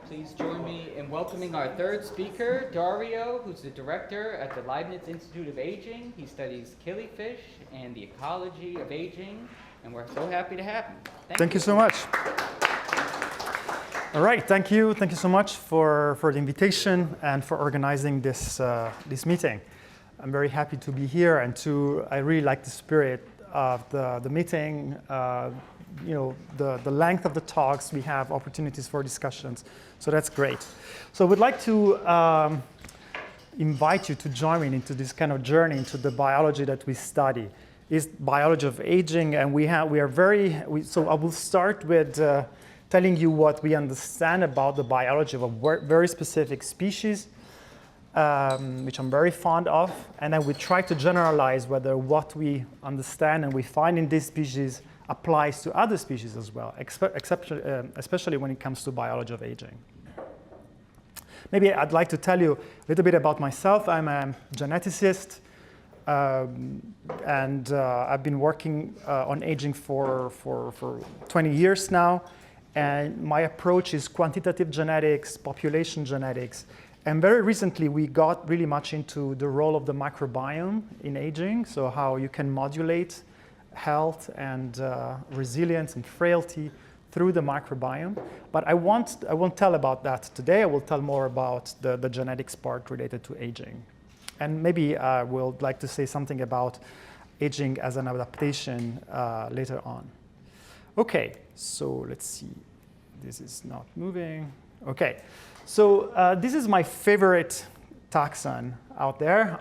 Please join me in welcoming our third speaker, Dario, who's the director at the Leibniz Institute of Aging. He studies killifish and the ecology of aging, and we're so happy to have him. Thank you so much. All right, thank you. Thank you so much for the invitation and for organizing this meeting. I'm very happy to be here, and I really like the spirit of the meeting. The length of the talks, we have opportunities for discussions, so that's great. So I would like to invite you to join me into this kind of journey into the biology that we study. It's biology of aging, and so I will start with telling you what we understand about the biology of a very specific species, which I'm very fond of, and then we try to generalize whether what we understand and we find in this species applies to other species as well, especially when it comes to biology of aging. Maybe I'd like to tell you a little bit about myself. I'm a geneticist, and I've been working on aging for 20 years now. And my approach is quantitative genetics, population genetics. And very recently, we got really much into the role of the microbiome in aging, so how you can modulate health and resilience and frailty through the microbiome. But I won't tell about that today. I will tell more about the genetics part related to aging. And maybe I would like to say something about aging as an adaptation later on. Okay, so let's see. This is not moving. Okay, so this is my favorite taxon out there.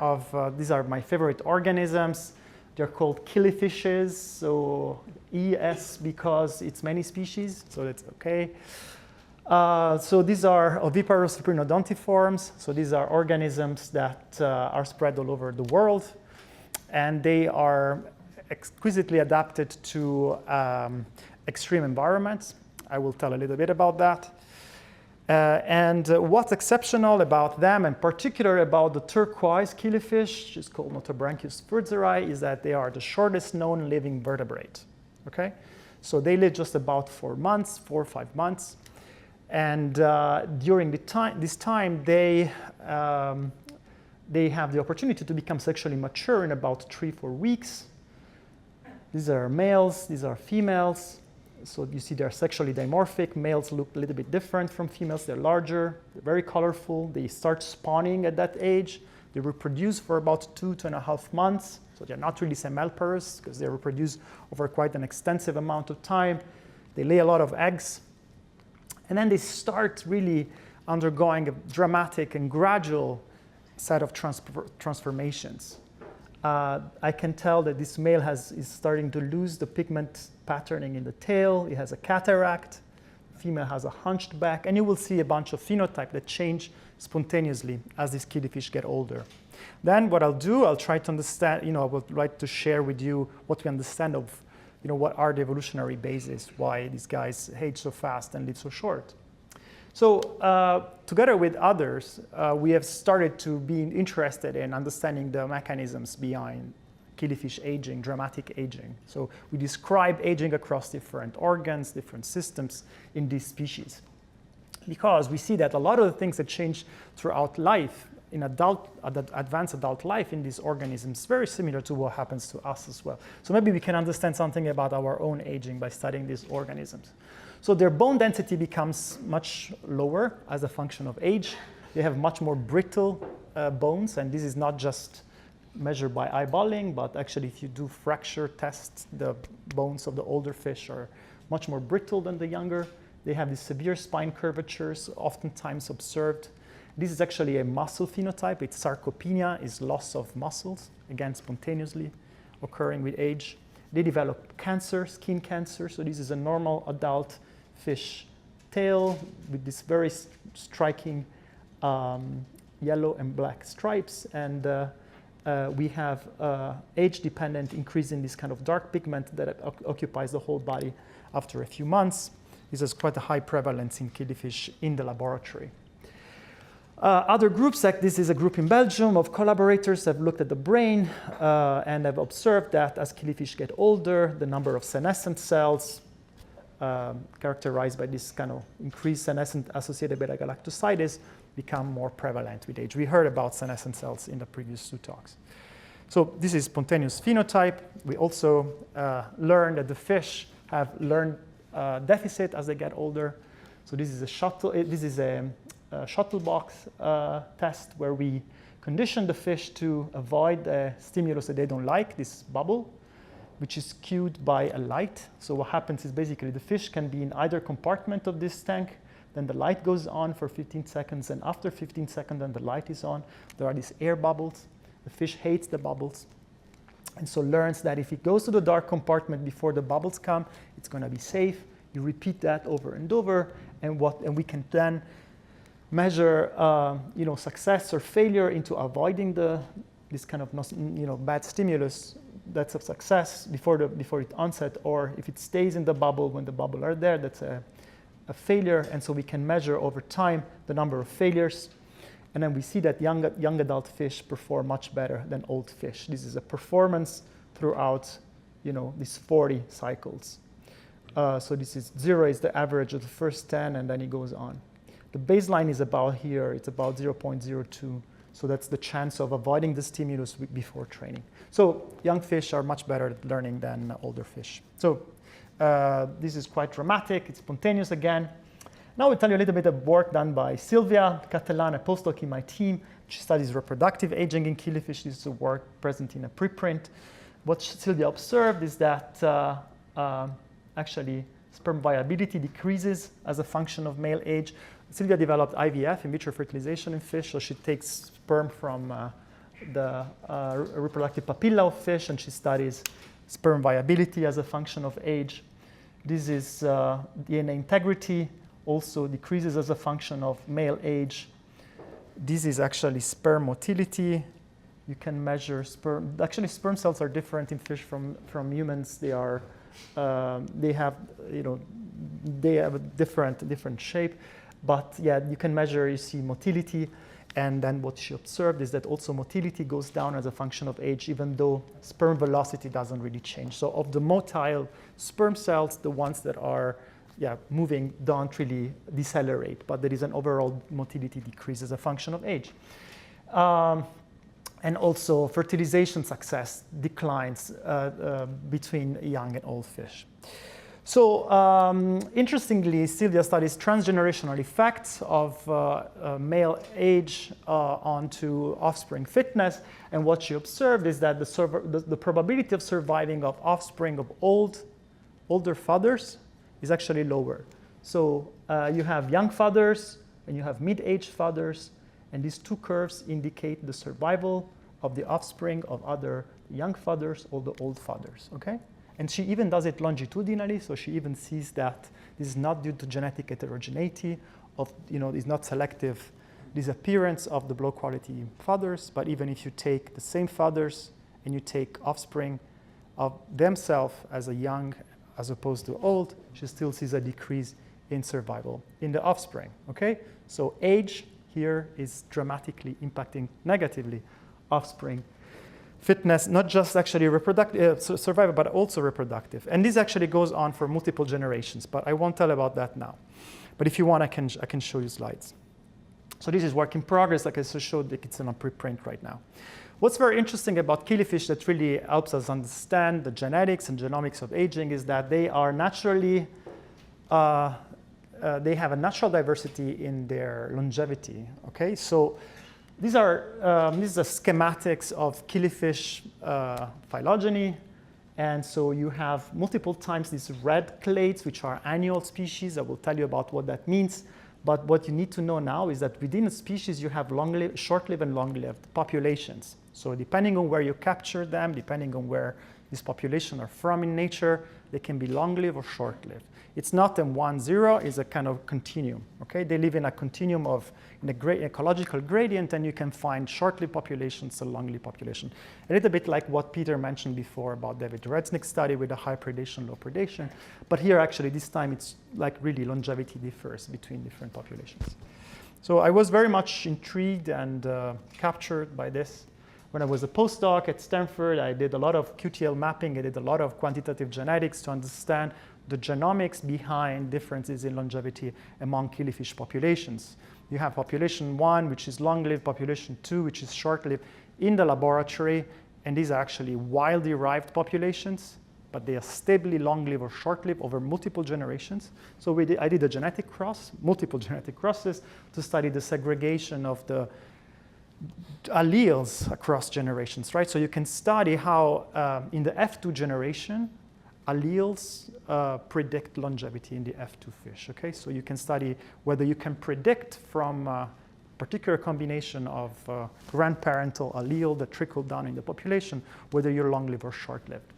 These are my favorite organisms. They're called killifishes, so ES because it's many species, so that's okay. So these are oviparous hyperinodontiforms. So these are organisms that are spread all over the world, and they are exquisitely adapted to extreme environments. I will tell a little bit about that. And what's exceptional about them, and particularly about the turquoise killifish, which is called Notobranchius furzeri, is that they are the shortest known living vertebrate. Okay, so they live just about 4 or 5 months, and during this time, they have the opportunity to become sexually mature in about 3-4 weeks. These are males. These are females. So you see they're sexually dimorphic. Males look a little bit different from females. They're larger, they're very colorful. They start spawning at that age. They reproduce for about 2.5 months. So they're not really semiparous because they reproduce over quite an extensive amount of time. They lay a lot of eggs. And then they start really undergoing a dramatic and gradual set of transformations. I can tell that this male is starting to lose the pigment patterning in the tail. He has a cataract. The female has a hunched back. And you will see a bunch of phenotypes that change spontaneously as these killifish get older. Then what I'll try to understand, I would like to share with you what we understand of, what are the evolutionary bases, why these guys age so fast and live so short. So together with others, we have started to be interested in understanding the mechanisms behind killifish aging, dramatic aging. So we describe aging across different organs, different systems in these species. Because we see that a lot of the things that change throughout life, in advanced adult life in these organisms, is very similar to what happens to us as well. So maybe we can understand something about our own aging by studying these organisms. So their bone density becomes much lower as a function of age. They have much more brittle bones, and this is not just measured by eyeballing, but actually if you do fracture tests, the bones of the older fish are much more brittle than the younger. They have these severe spine curvatures, oftentimes observed. This is actually a muscle phenotype. It's sarcopenia, is loss of muscles, again, spontaneously occurring with age. They develop cancer, skin cancer. So this is a normal adult fish tail with this very striking yellow and black stripes. And we have age-dependent increase in this kind of dark pigment that occupies the whole body after a few months. This has quite a high prevalence in killifish in the laboratory. Other groups, like this is a group in Belgium of collaborators, have looked at the brain and have observed that as killifish get older, the number of senescent cells characterized by this kind of increased senescent associated beta-galactosidase, become more prevalent with age. We heard about senescent cells in the previous 2 talks. So this is spontaneous phenotype. We also learned that the fish have learned deficit as they get older. So this is a shuttle box test where we condition the fish to avoid a stimulus that they don't like, this bubble, which is cued by a light. So what happens is basically the fish can be in either compartment of this tank. Then the light goes on for 15 seconds, and after 15 seconds, then the light is on. There are these air bubbles. The fish hates the bubbles, and so learns that if it goes to the dark compartment before the bubbles come, it's going to be safe. You repeat that over and over, and we can then measure, success or failure into avoiding this kind of, bad stimulus. That's a success before it onset, or if it stays in the bubble when the bubble are there, that's a failure. And so we can measure over time the number of failures. And then we see that young adult fish perform much better than old fish. This is a performance throughout, these 40 cycles. So this is 0 is the average of the first 10, and then it goes on. The baseline is about here. It's about 0.02. So that's the chance of avoiding the stimulus before training. So young fish are much better at learning than older fish. So this is quite dramatic. It's spontaneous again. Now I'll tell you a little bit of work done by Silvia Catalan, a postdoc in my team. She studies reproductive aging in killifish. This is a work present in a preprint. What Silvia observed is that actually sperm viability decreases as a function of male age. Silvia developed IVF, in vitro fertilization in fish. So she takes sperm from the reproductive papilla of fish, and she studies sperm viability as a function of age. This is DNA integrity, also decreases as a function of male age. This is actually sperm motility. You can measure sperm. Actually, sperm cells are different in fish from humans. They have a different shape. But yeah, you can measure, you see motility. And then what she observed is that also motility goes down as a function of age, even though sperm velocity doesn't really change. So of the motile sperm cells, the ones that are moving don't really decelerate, but there is an overall motility decrease as a function of age. And also fertilization success declines between young and old fish. So interestingly, Silvia studies transgenerational effects of male age onto offspring fitness. And what she observed is that the probability of surviving of offspring of older fathers is actually lower. So you have young fathers and you have mid-aged fathers, and these 2 curves indicate the survival of the offspring of other young fathers or the old fathers, okay? And she even does it longitudinally, so she even sees that this is not due to genetic heterogeneity, is not selective disappearance of the low quality fathers, but even if you take the same fathers and you take offspring of themselves as a young as opposed to old, she still sees a decrease in survival in the offspring, okay? So age here is dramatically impacting negatively offspring fitness, not just actually reproductive survival, but also reproductive. And this actually goes on for multiple generations, but I won't tell about that now. But if you want, I can show you slides. So this is work in progress, like I just showed, it's in a preprint right now. What's very interesting about killifish that really helps us understand the genetics and genomics of aging is that they are naturally, they have a natural diversity in their longevity, okay? So these are schematics of killifish phylogeny. And so you have multiple times these red clades, which are annual species. I will tell you about what that means. But what you need to know now is that within a species, you have short-lived and long-lived populations. So depending on where you capture them, depending on where these populations are from in nature, they can be long-lived or short-lived. It's not a 1-0, it's a kind of continuum, okay? They live in a continuum in a great ecological gradient, and you can find short-lived populations and long-lived population. A little bit like what Peter mentioned before about David Reznick's study with the high predation, low predation. But here, actually, this time, it's like really longevity differs between different populations. So I was very much intrigued and captured by this. When I was a postdoc at Stanford, I did a lot of QTL mapping. I did a lot of quantitative genetics to understand the genomics behind differences in longevity among killifish populations. You have population 1, which is long-lived, population 2, which is short-lived in the laboratory, and these are actually wild-derived populations, but they are stably long-lived or short-lived over multiple generations. So I did a genetic cross, multiple genetic crosses, to study the segregation of the alleles across generations, right? So you can study how in the F2 generation, alleles predict longevity in the F2 fish, okay? So you can study whether you can predict from a particular combination of grandparental allele that trickle down in the population, whether you're long-lived or short-lived.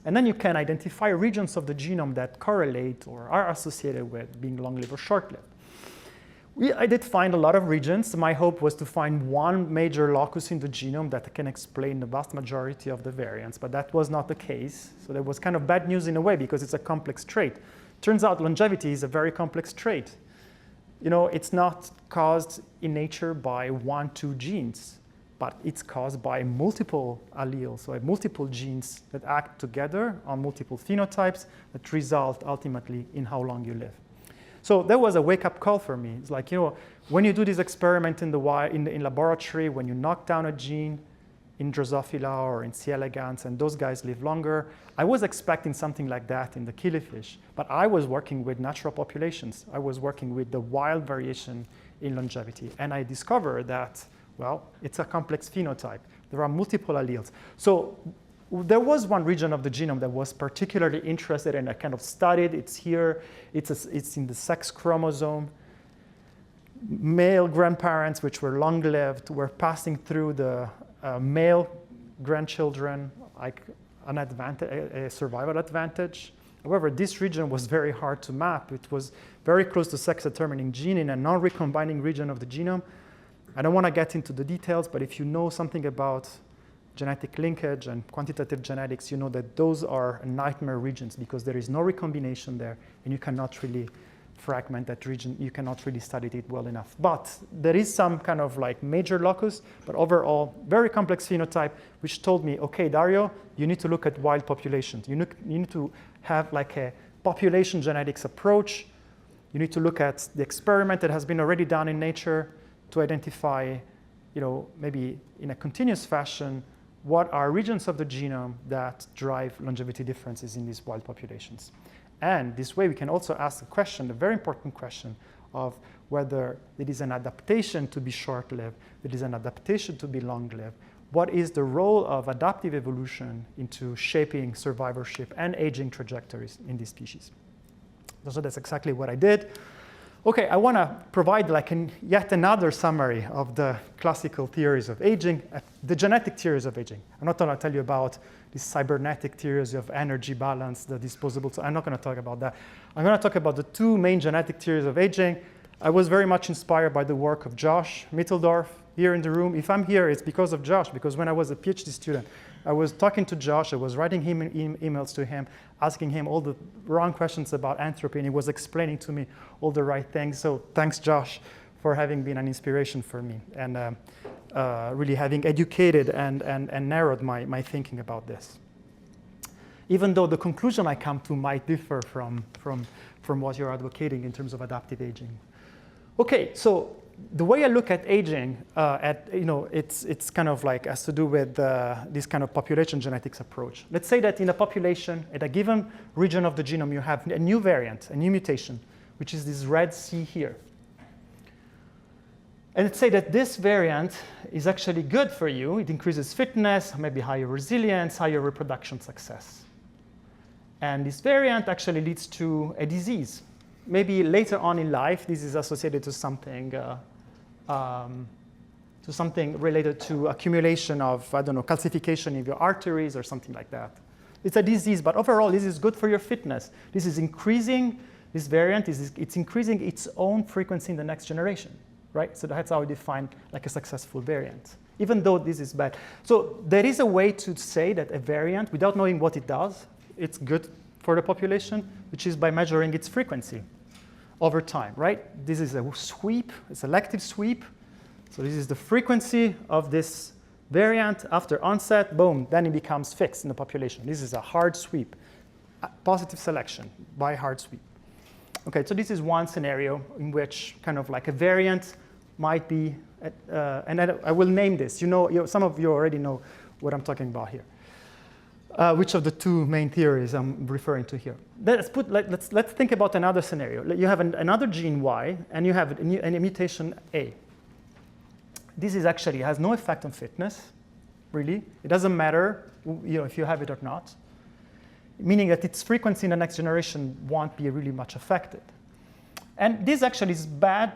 And then you can identify regions of the genome that correlate or are associated with being long-lived or short-lived. I did find a lot of regions. My hope was to find one major locus in the genome that can explain the vast majority of the variants, but that was not the case. So that was kind of bad news in a way because it's a complex trait. Turns out longevity is a very complex trait. You know, it's not caused in nature by 1-2 genes, but it's caused by multiple alleles, so multiple genes that act together on multiple phenotypes that result ultimately in how long you live. So that was a wake-up call for me. It's like, you know, when you do this experiment in laboratory, when you knock down a gene in Drosophila or in C. elegans, and those guys live longer, I was expecting something like that in the killifish, but I was working with natural populations. I was working with the wild variation in longevity, and I discovered that, well, it's a complex phenotype. There are multiple alleles. So there was one region of the genome that was particularly interested and I kind of studied. It's here. It's in the sex chromosome. Male grandparents, which were long-lived, were passing through the male grandchildren, like a survival advantage. However, this region was very hard to map. It was very close to sex-determining gene in a non-recombining region of the genome. I don't want to get into the details, but if you know something about genetic linkage and quantitative genetics, you know that those are nightmare regions because there is no recombination there, and you cannot really fragment that region. You cannot really study it well enough. But there is some kind of like major locus, but overall, very complex phenotype, which told me, okay, Dario, you need to look at wild populations. You need to have like a population genetics approach. You need to look at the experiment that has been already done in nature to identify, you know, maybe in a continuous fashion, what are regions of the genome that drive longevity differences in these wild populations. And this way we can also ask the question, the very important question of whether it is an adaptation to be short-lived, it is an adaptation to be long-lived. What is the role of adaptive evolution into shaping survivorship and aging trajectories in these species? So that's exactly what I did. Okay, I want to provide like yet another summary of the classical theories of aging, the genetic theories of aging. I'm not going to tell you about these cybernetic theories of energy balance, the disposable. So I'm not going to talk about that. I'm going to talk about the two main genetic theories of aging. I was very much inspired by the work of Josh Mitteldorf here in the room. If I'm here, it's because of Josh, because when I was a PhD student, I was talking to Josh, I was writing him emails to him, asking him all the wrong questions about entropy, and he was explaining to me all the right things. So thanks, Josh, for having been an inspiration for me and really having educated and narrowed my thinking about this. Even though the conclusion I come to might differ from what you're advocating in terms of adaptive aging. Okay, so the way I look at aging, it's kind of like has to do with this kind of population genetics approach. Let's say that in a population, at a given region of the genome, you have a new variant, a new mutation, which is this red C here. And let's say that this variant is actually good for you. It increases fitness, maybe higher resilience, higher reproduction success. And this variant actually leads to a disease. Maybe later on in life, this is associated to something related to accumulation of, I don't know, calcification in your arteries or something like that. It's a disease, but overall, this is good for your fitness. This is increasing, this variant, it's increasing its own frequency in the next generation, right? So that's how we define like a successful variant, even though this is bad. So there is a way to say that a variant, without knowing what it does, it's good for the population, which is by measuring its frequency over time, right? This is a sweep, a selective sweep. So this is the frequency of this variant after onset, boom, then it becomes fixed in the population. This is a hard sweep. positive selection by hard sweep. Okay, so this is one scenario in which kind of like a variant might be, and I will name this. Some of you already know what I'm talking about here. Which of the two main theories I'm referring to here? Let's think about another scenario. You have another gene Y, and you have a mutation A. This is actually has no effect on fitness, really. It doesn't matter, if you have it or not. Meaning that its frequency in the next generation won't be really much affected. And this actually is bad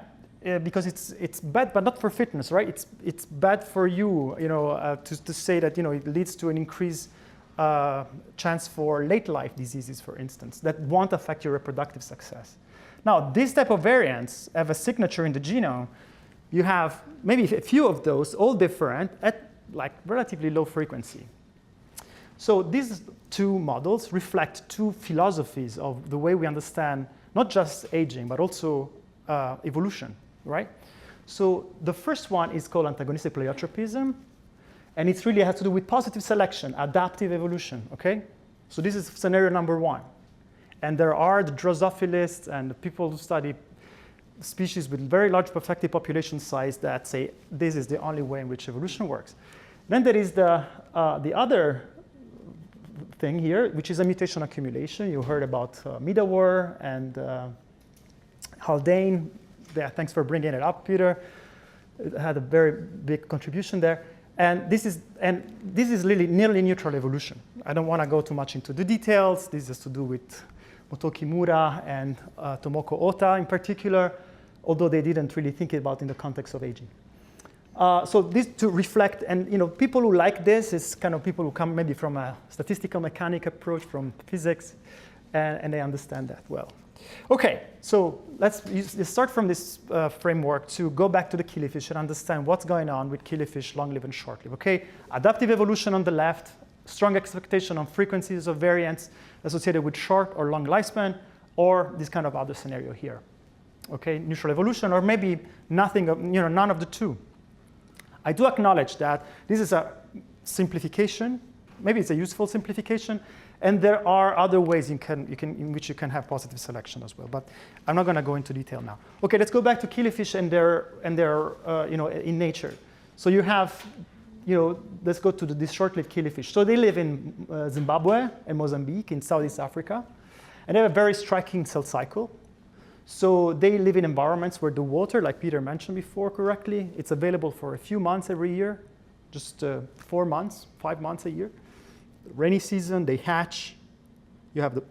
because it's bad, but not for fitness, right? It's bad for you, to say that it leads to an increased chance for late life diseases, for instance, that won't affect your reproductive success. Now, this type of variants have a signature in the genome. You have maybe a few of those, all different, at like relatively low frequency. So these two models reflect two philosophies of the way we understand not just aging, but also evolution, right? So the first one is called antagonistic pleiotropism, and it really has to do with positive selection, adaptive evolution, okay? So this is scenario number one. And there are the Drosophilists and the people who study species with very large perfective population size that say this is the only way in which evolution works. Then there is the other thing here, which is a mutation accumulation. You heard about Midawar and Haldane. Yeah, thanks for bringing it up, Peter. It had a very big contribution there. And this is really nearly neutral evolution. I don't want to go too much into the details. This has to do with Motoki Mura and Tomoko Ota in particular, although they didn't really think about in the context of aging. So this to reflect, and people who like this is kind of people who come maybe from a statistical mechanic approach, from physics, and they understand that well. Okay, so let's start from this framework to go back to the killifish and understand what's going on with killifish, long-lived and short-lived. Okay, adaptive evolution on the left, strong expectation on frequencies of variants associated with short or long lifespan, or this kind of other scenario here. Okay, neutral evolution, or maybe nothing, none of the two. I do acknowledge that this is a simplification. Maybe it's a useful simplification, and there are other ways in which you can have positive selection as well. But I'm not going to go into detail now. Okay, let's go back to killifish and their in nature. So you have, let's go to this short-lived killifish. So they live in Zimbabwe and Mozambique in Southeast Africa, and they have a very striking cell cycle. So they live in environments where the water, like Peter mentioned before correctly, it's available for a few months every year, just 4 months, 5 months a year. Rainy season, they hatch. You have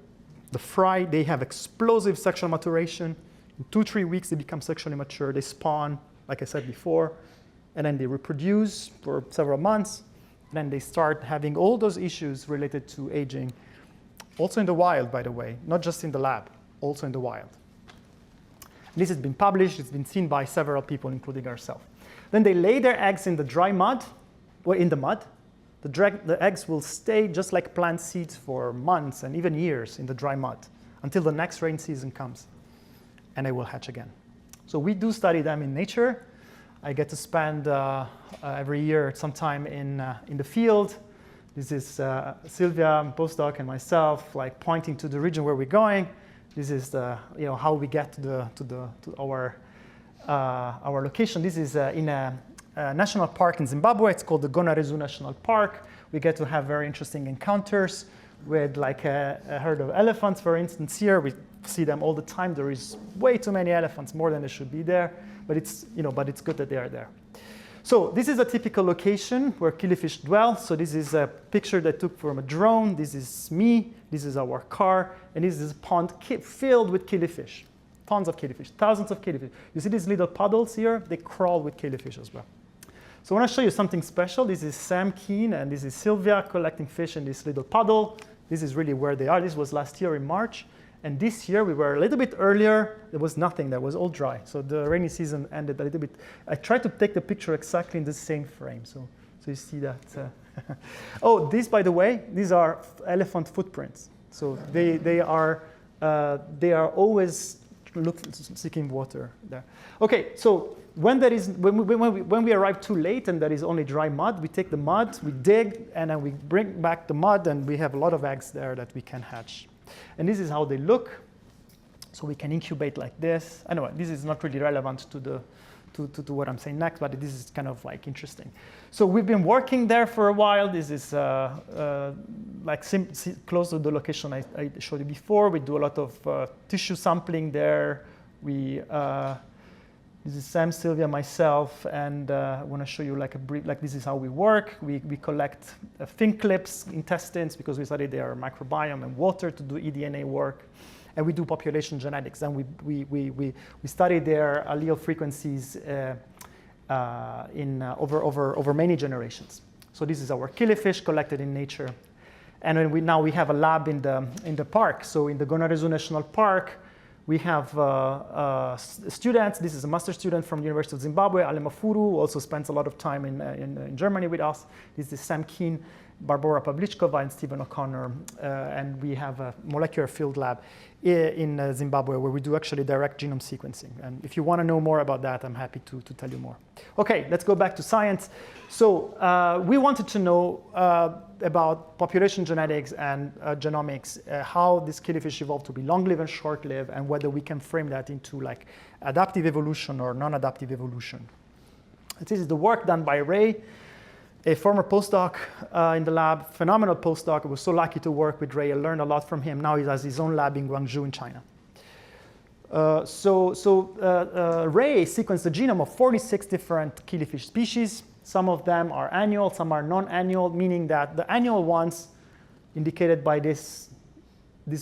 the fry. They have explosive sexual maturation. In 2-3 weeks, they become sexually mature. They spawn, like I said before, and then they reproduce for several months. Then they start having all those issues related to aging, also in the wild, by the way, not just in the lab, also in the wild. This has been published. It's been seen by several people, including ourselves. Then they lay their eggs in the dry mud, or in the mud. The eggs will stay just like plant seeds for months and even years in the dry mud until the next rain season comes, and they will hatch again. So we do study them in nature. I get to spend every year some time in the field. This is Sylvia, postdoc, and myself, like pointing to the region where we're going. This is how we get to our location. This is in a national park in Zimbabwe. It's called the Gonarezu National Park. We get to have very interesting encounters with like a herd of elephants, for instance. Here we see them all the time. There is way too many elephants, more than there should be there. But it's good that they are there. So this is a typical location where killifish dwell. So this is a picture that I took from a drone. This is me. This is our car. And this is a pond filled with killifish. Tons of killifish, thousands of killifish. You see these little puddles here? They crawl with killifish as well. So I want to show you something special. This is Sam Keen and this is Sylvia collecting fish in this little puddle. This is really where they are. This was last year in March. And this year we were a little bit earlier. There was nothing. There was all dry. So the rainy season ended a little bit. I tried to take the picture exactly in the same frame. So you see that. Oh, these, by the way, these are elephant footprints. So they are always seeking water there. Okay, so when we arrive too late and there is only dry mud, we take the mud, we dig, and then we bring back the mud, and we have a lot of eggs there that we can hatch And this is how they look. So we can incubate like this. Anyway, this is not really relevant to what I'm saying next, but this is kind of like interesting. So we've been working there for a while. This is like close to the location I showed you before. We do a lot of tissue sampling there. This is Sam, Sylvia, myself, and I want to show you like a brief, like this is how we work. We collect fin clips, intestines, because we study their microbiome and water to do eDNA work. And we do population genetics, and we study their allele frequencies over many generations. So this is our killifish collected in nature, and then now we have a lab in the park. So in the Gonarezu National Park, we have students. This is a master student from the University of Zimbabwe, Ale Mafuru, who also spends a lot of time in Germany with us. This is Sam Keen, Barbara Pavlichkova, and Stephen O'Connor, and we have a molecular field lab in Zimbabwe where we do actually direct genome sequencing. And if you want to know more about that, I'm happy to tell you more. Okay, let's go back to science. So we wanted to know about population genetics and genomics, how this killifish evolved to be long-lived and short-lived, and whether we can frame that into like adaptive evolution or non-adaptive evolution. This is the work done by Ray, a former postdoc in the lab, phenomenal postdoc. I was so lucky to work with Ray. I learned a lot from him. Now he has his own lab in Guangzhou in China. Ray sequenced the genome of 46 different killifish species. Some of them are annual, some are non-annual, meaning that the annual ones indicated by these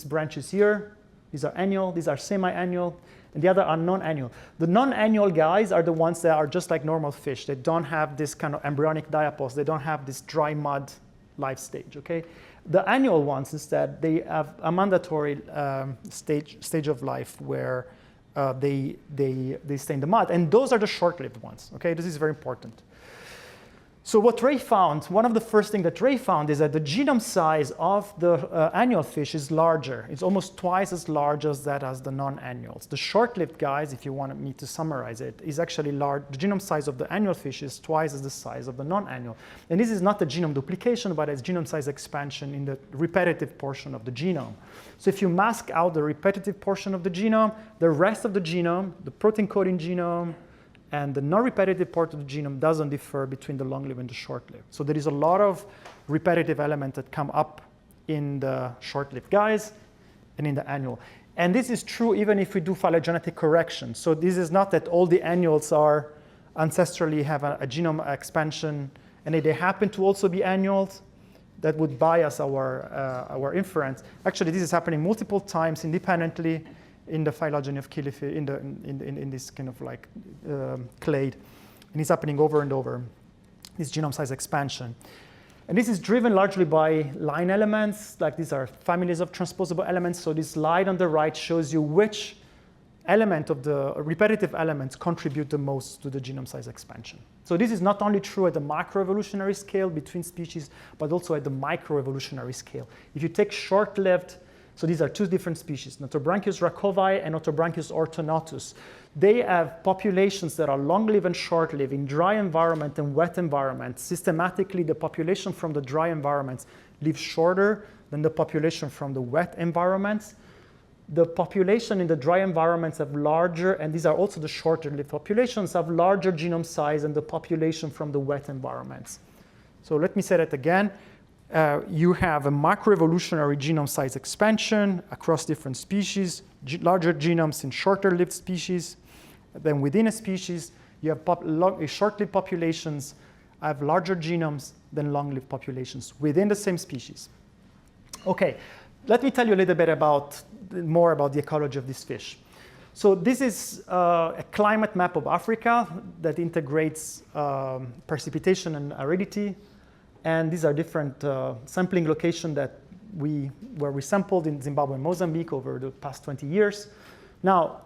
branches here, these are annual, these are semi-annual, and the other are non-annual. The non-annual guys are the ones that are just like normal fish. They don't have this kind of embryonic diapause. They don't have this dry mud life stage, okay? The annual ones, instead, they have a mandatory stage of life where they stay in the mud. And those are the short-lived ones, okay? This is very important. So what Ray found, one of the first things that Ray found is that the genome size of the annual fish is larger. It's almost twice as large as that as the non-annuals. The short-lived guys, if you want me to summarize it, is actually large. The genome size of the annual fish is twice as the size of the non-annual. And this is not a genome duplication, but it's genome size expansion in the repetitive portion of the genome. So if you mask out the repetitive portion of the genome, the rest of the genome, the protein coding genome, and the non-repetitive part of the genome doesn't differ between the long-lived and the short-lived. So there is a lot of repetitive elements that come up in the short-lived guys and in the annual. And this is true even if we do phylogenetic correction. So this is not that all the annuals are ancestrally have a genome expansion, and if they happen to also be annuals, that would bias our inference. Actually, this is happening multiple times independently in the phylogeny of killifish, in this kind of like clade. And it's happening over and over, this genome size expansion. And this is driven largely by line elements, like these are families of transposable elements. So this slide on the right shows you which element of the repetitive elements contribute the most to the genome size expansion. So this is not only true at the macroevolutionary scale between species, but also at the microevolutionary scale. If you take short-lived, so these are two different species, Notobrachus rakovi and Notobrachus ortonotus. They have populations that are long-lived and short-lived in dry environment and wet environments. Systematically, the population from the dry environments lives shorter than the population from the wet environments. The population in the dry environments have larger, and these are also the shorter-lived populations, have larger genome size than the population from the wet environments. So let me say that again. You have a macroevolutionary genome size expansion across different species, larger genomes in shorter-lived species. Then within a species, you have short-lived populations have larger genomes than long-lived populations within the same species. Okay, let me tell you a little bit more about the ecology of this fish. So this is a climate map of Africa that integrates precipitation and aridity. And these are different sampling locations where we sampled in Zimbabwe and Mozambique over the past 20 years. Now,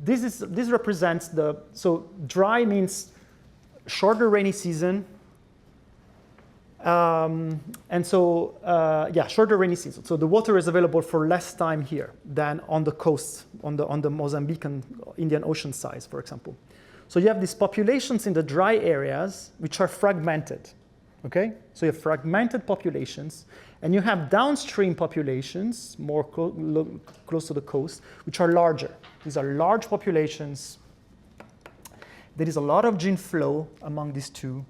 this represents so dry means shorter rainy season. And so, shorter rainy season. So the water is available for less time here than on the coast, on the Mozambique and Indian Ocean sides, for example. So you have these populations in the dry areas which are fragmented. Okay? So you have fragmented populations, and you have downstream populations, more close to the coast, which are larger. These are large populations. There is a lot of gene flow among these two,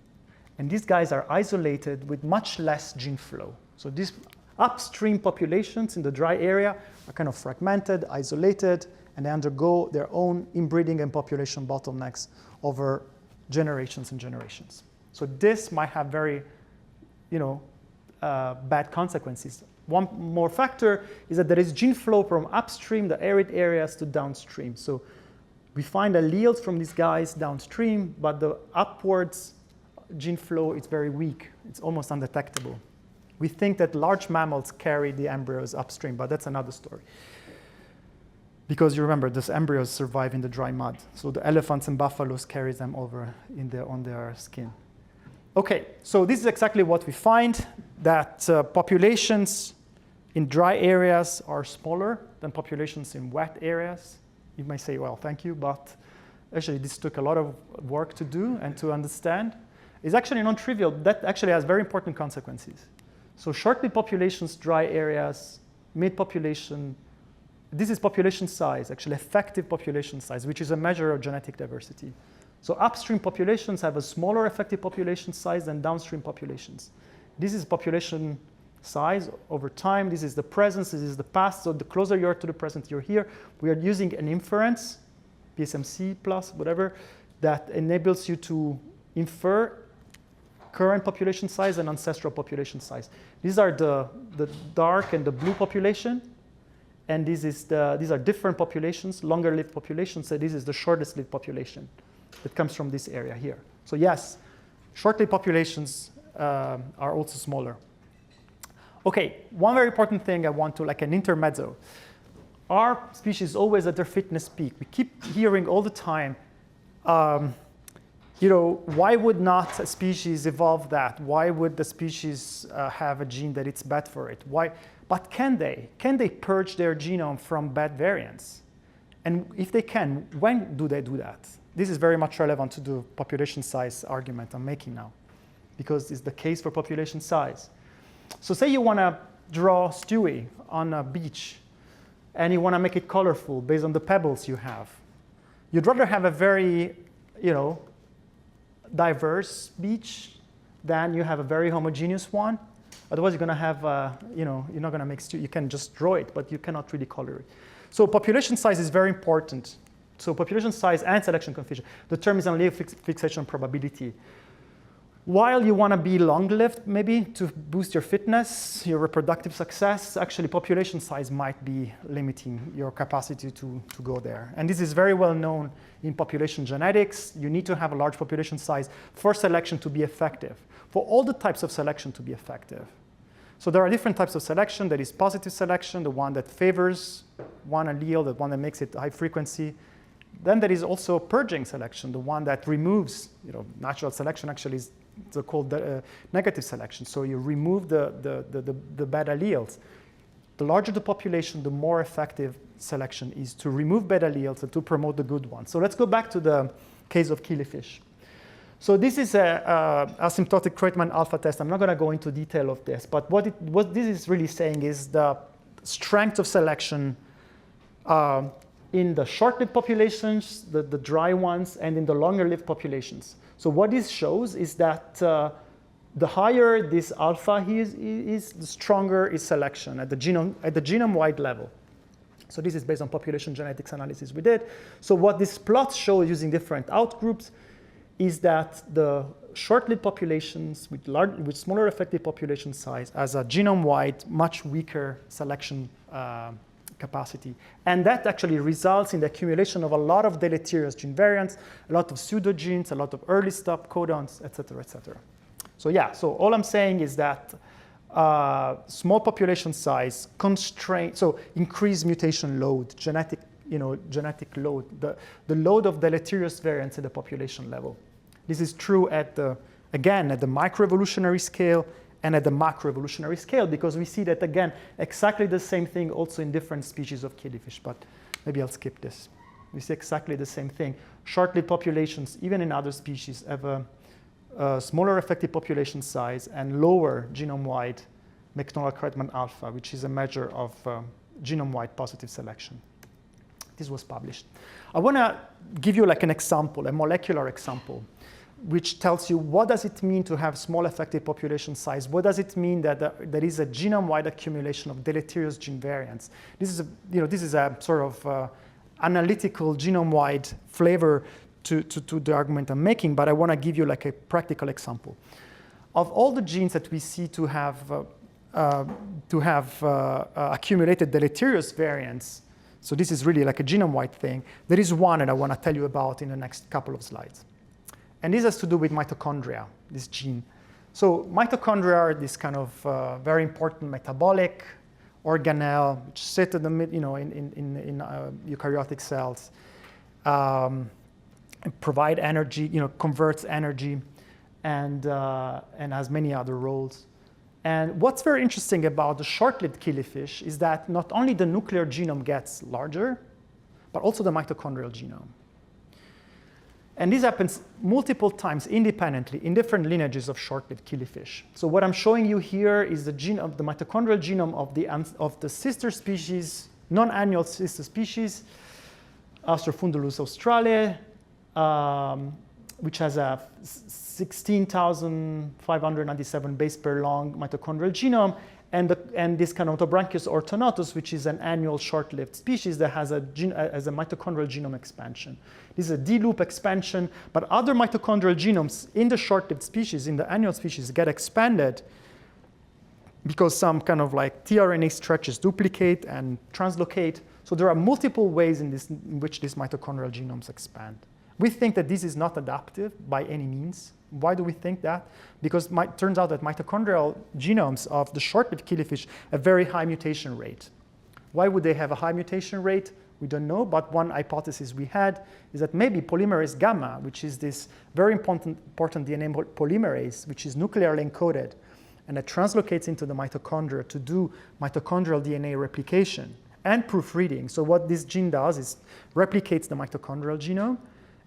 and these guys are isolated with much less gene flow. So these upstream populations in the dry area are kind of fragmented, isolated, and they undergo their own inbreeding and population bottlenecks over generations and generations. So this might have very, bad consequences. One more factor is that there is gene flow from upstream, the arid areas, to downstream. So we find alleles from these guys downstream, but the upwards gene flow is very weak. It's almost undetectable. We think that large mammals carry the embryos upstream, but that's another story. Because you remember, those embryos survive in the dry mud. So the elephants and buffaloes carry them over on their skin. Okay, so this is exactly what we find, that populations in dry areas are smaller than populations in wet areas. You may say, well, thank you, but actually this took a lot of work to do and to understand. It's actually non-trivial. That actually has very important consequences. So short-lived populations, dry areas, mid-population, this is population size, actually effective population size, which is a measure of genetic diversity. So upstream populations have a smaller effective population size than downstream populations. This is population size over time. This is the present, this is the past. So the closer you are to the present, you're here. We are using an inference, PSMC plus, whatever, that enables you to infer current population size and ancestral population size. These are the dark and the blue population. And these are different populations, longer-lived populations. So this is the shortest-lived population that comes from this area here. So yes, short-lived populations are also smaller. Okay, one very important thing I want to, like an intermezzo. Our species is always at their fitness peak. We keep hearing all the time, why would not a species evolve that? Why would the species have a gene that it's bad for it? Why? But can they? Can they purge their genome from bad variants? And if they can, when do they do that? This is very much relevant to the population size argument I'm making now, because it's the case for population size. So say you want to draw Stewie on a beach, and you want to make it colorful based on the pebbles you have. You'd rather have a very, diverse beach than you have a very homogeneous one. Otherwise, you're going to have, you're not going to make Stewie. You can just draw it, but you cannot really color it. So population size is very important. So population size and selection coefficient. The term is allele fixation probability. While you want to be long-lived, maybe, to boost your fitness, your reproductive success, actually population size might be limiting your capacity to go there. And this is very well known in population genetics. You need to have a large population size for selection to be effective, for all the types of selection to be effective. So there are different types of selection. There is positive selection, the one that favors one allele, the one that makes it high frequency. Then there is also purging selection, the one that removes, natural selection actually is called negative selection. So you remove the bad alleles. The larger the population, the more effective selection is to remove bad alleles and to promote the good ones. So let's go back to the case of killifish. So this is a asymptotic Kreutzmann alpha test. I'm not going to go into detail of this, but what this is really saying is the strength of selection in the short-lived populations, the dry ones, and in the longer-lived populations. So what this shows is that the higher this alpha is, the stronger is selection at the genome-wide level. So this is based on population genetics analysis we did. So what this plot shows using different outgroups is that the short-lived populations with smaller effective population size has a genome-wide, much weaker selection capacity. And that actually results in the accumulation of a lot of deleterious gene variants, a lot of pseudogenes, a lot of early stop codons, et cetera, et cetera. So yeah, so all I'm saying is that small population size increase mutation load, genetic load, the load of deleterious variants at the population level. This is true at the microevolutionary scale and at the macroevolutionary scale, because we see that, again, exactly the same thing also in different species of killifish, but maybe I'll skip this. We see exactly the same thing. Short-lived populations, even in other species, have a smaller effective population size, and lower genome-wide McDonald Kretman alpha, which is a measure of genome-wide positive selection. This was published. I want to give you like an example, a molecular example, which tells you what does it mean to have small effective population size? What does it mean that there is a genome-wide accumulation of deleterious gene variants? This is a sort of analytical genome-wide flavor to the argument I'm making, but I want to give you like a practical example. Of all the genes that we see to have accumulated deleterious variants, so this is really like a genome-wide thing, there is one that I want to tell you about in the next couple of slides. And this has to do with mitochondria, this gene. So mitochondria are this kind of very important metabolic organelle which sit in the in eukaryotic cells, provide energy, converts energy, and has many other roles. And what's very interesting about the short-lived killifish is that not only the nuclear genome gets larger, but also the mitochondrial genome. And this happens multiple times independently in different lineages of short-lived killifish. So what I'm showing you here is the gene of the mitochondrial genome of the sister species, non-annual sister species, Austrofundulus australe, which has a 16,597 base pair long mitochondrial genome, and this kind of Otobranchius ortonotus, which is an annual short-lived species that has a mitochondrial genome expansion. This is a D-loop expansion, but other mitochondrial genomes in the short-lived species, in the annual species, get expanded because some kind of like tRNA stretches duplicate and translocate. So there are multiple ways in which these mitochondrial genomes expand. We think that this is not adaptive by any means. Why do we think that? Because it turns out that mitochondrial genomes of the short-lived killifish have a very high mutation rate. Why would they have a high mutation rate? We don't know, but one hypothesis we had is that maybe polymerase gamma, which is this very important DNA polymerase, which is nuclearly encoded, and it translocates into the mitochondria to do mitochondrial DNA replication and proofreading. So what this gene does is replicates the mitochondrial genome,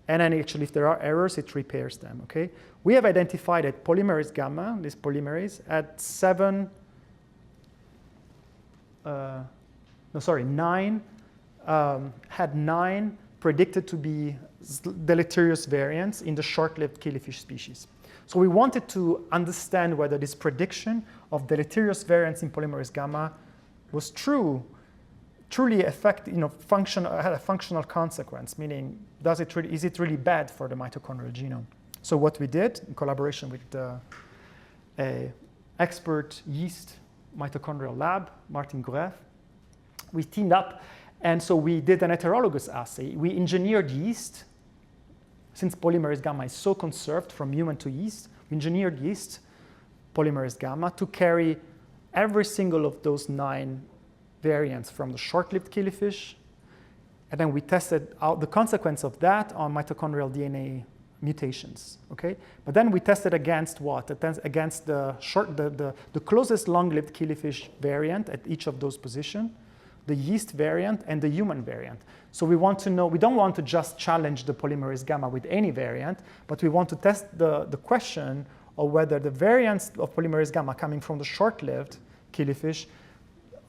and then actually, if there are errors, it repairs them, okay? We have identified that polymerase gamma, this polymerase, at had 9 predicted to be deleterious variants in the short-lived killifish species. So we wanted to understand whether this prediction of deleterious variants in polymerase gamma was truly had a functional consequence, meaning is it really bad for the mitochondrial genome? So what we did, in collaboration with an expert yeast mitochondrial lab, Martin Greff, we teamed up, and so we did an heterologous assay. We engineered yeast, since polymerase gamma is so conserved from human to yeast, we engineered yeast, polymerase gamma, to carry every single of those 9 variants from the short-lived killifish, and then we tested out the consequence of that on mitochondrial DNA mutations, okay? But then we tested against what? Against the closest long-lived killifish variant at each of those positions, the yeast variant and the human variant. So we want to know, we don't want to just challenge the polymerase gamma with any variant, but we want to test the question of whether the variants of polymerase gamma coming from the short-lived killifish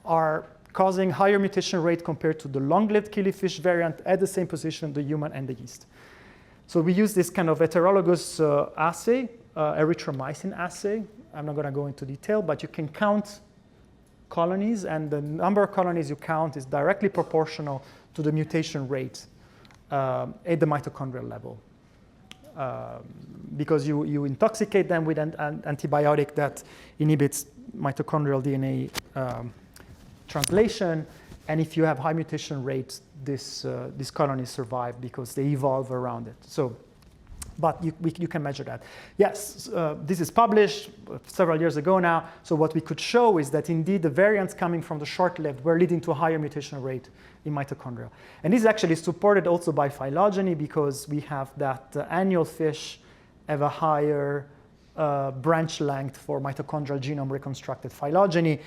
are causing higher mutation rate compared to the long-lived killifish variant at the same position, the human and the yeast. So we use this kind of heterologous assay, erythromycin assay. I'm not going to go into detail, but you can count colonies, and the number of colonies you count is directly proportional to the mutation rate at the mitochondrial level. Because you intoxicate them with an antibiotic that inhibits mitochondrial DNA translation, and if you have high mutation rates, these colonies survive because they evolve around it. So, but you can measure that. Yes, this is published several years ago now. So what we could show is that indeed the variants coming from the short-lived were leading to a higher mutation rate in mitochondria. And this is actually supported also by phylogeny, because we have that annual fish have a higher branch length for mitochondrial genome reconstructed phylogeny.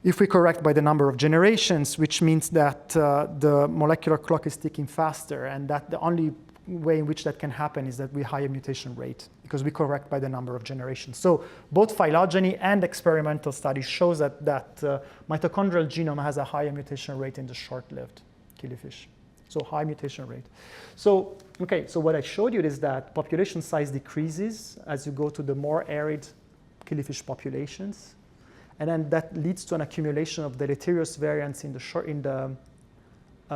If we correct by the number of generations, which means that the molecular clock is ticking faster, and that the only way in which that can happen is that we higher mutation rate because we correct by the number of generations. So both phylogeny and experimental studies shows that mitochondrial genome has a higher mutation rate in the short-lived killifish. So high mutation rate. So, okay, so what I showed you is that population size decreases as you go to the more arid killifish populations. And then that leads to an accumulation of deleterious variants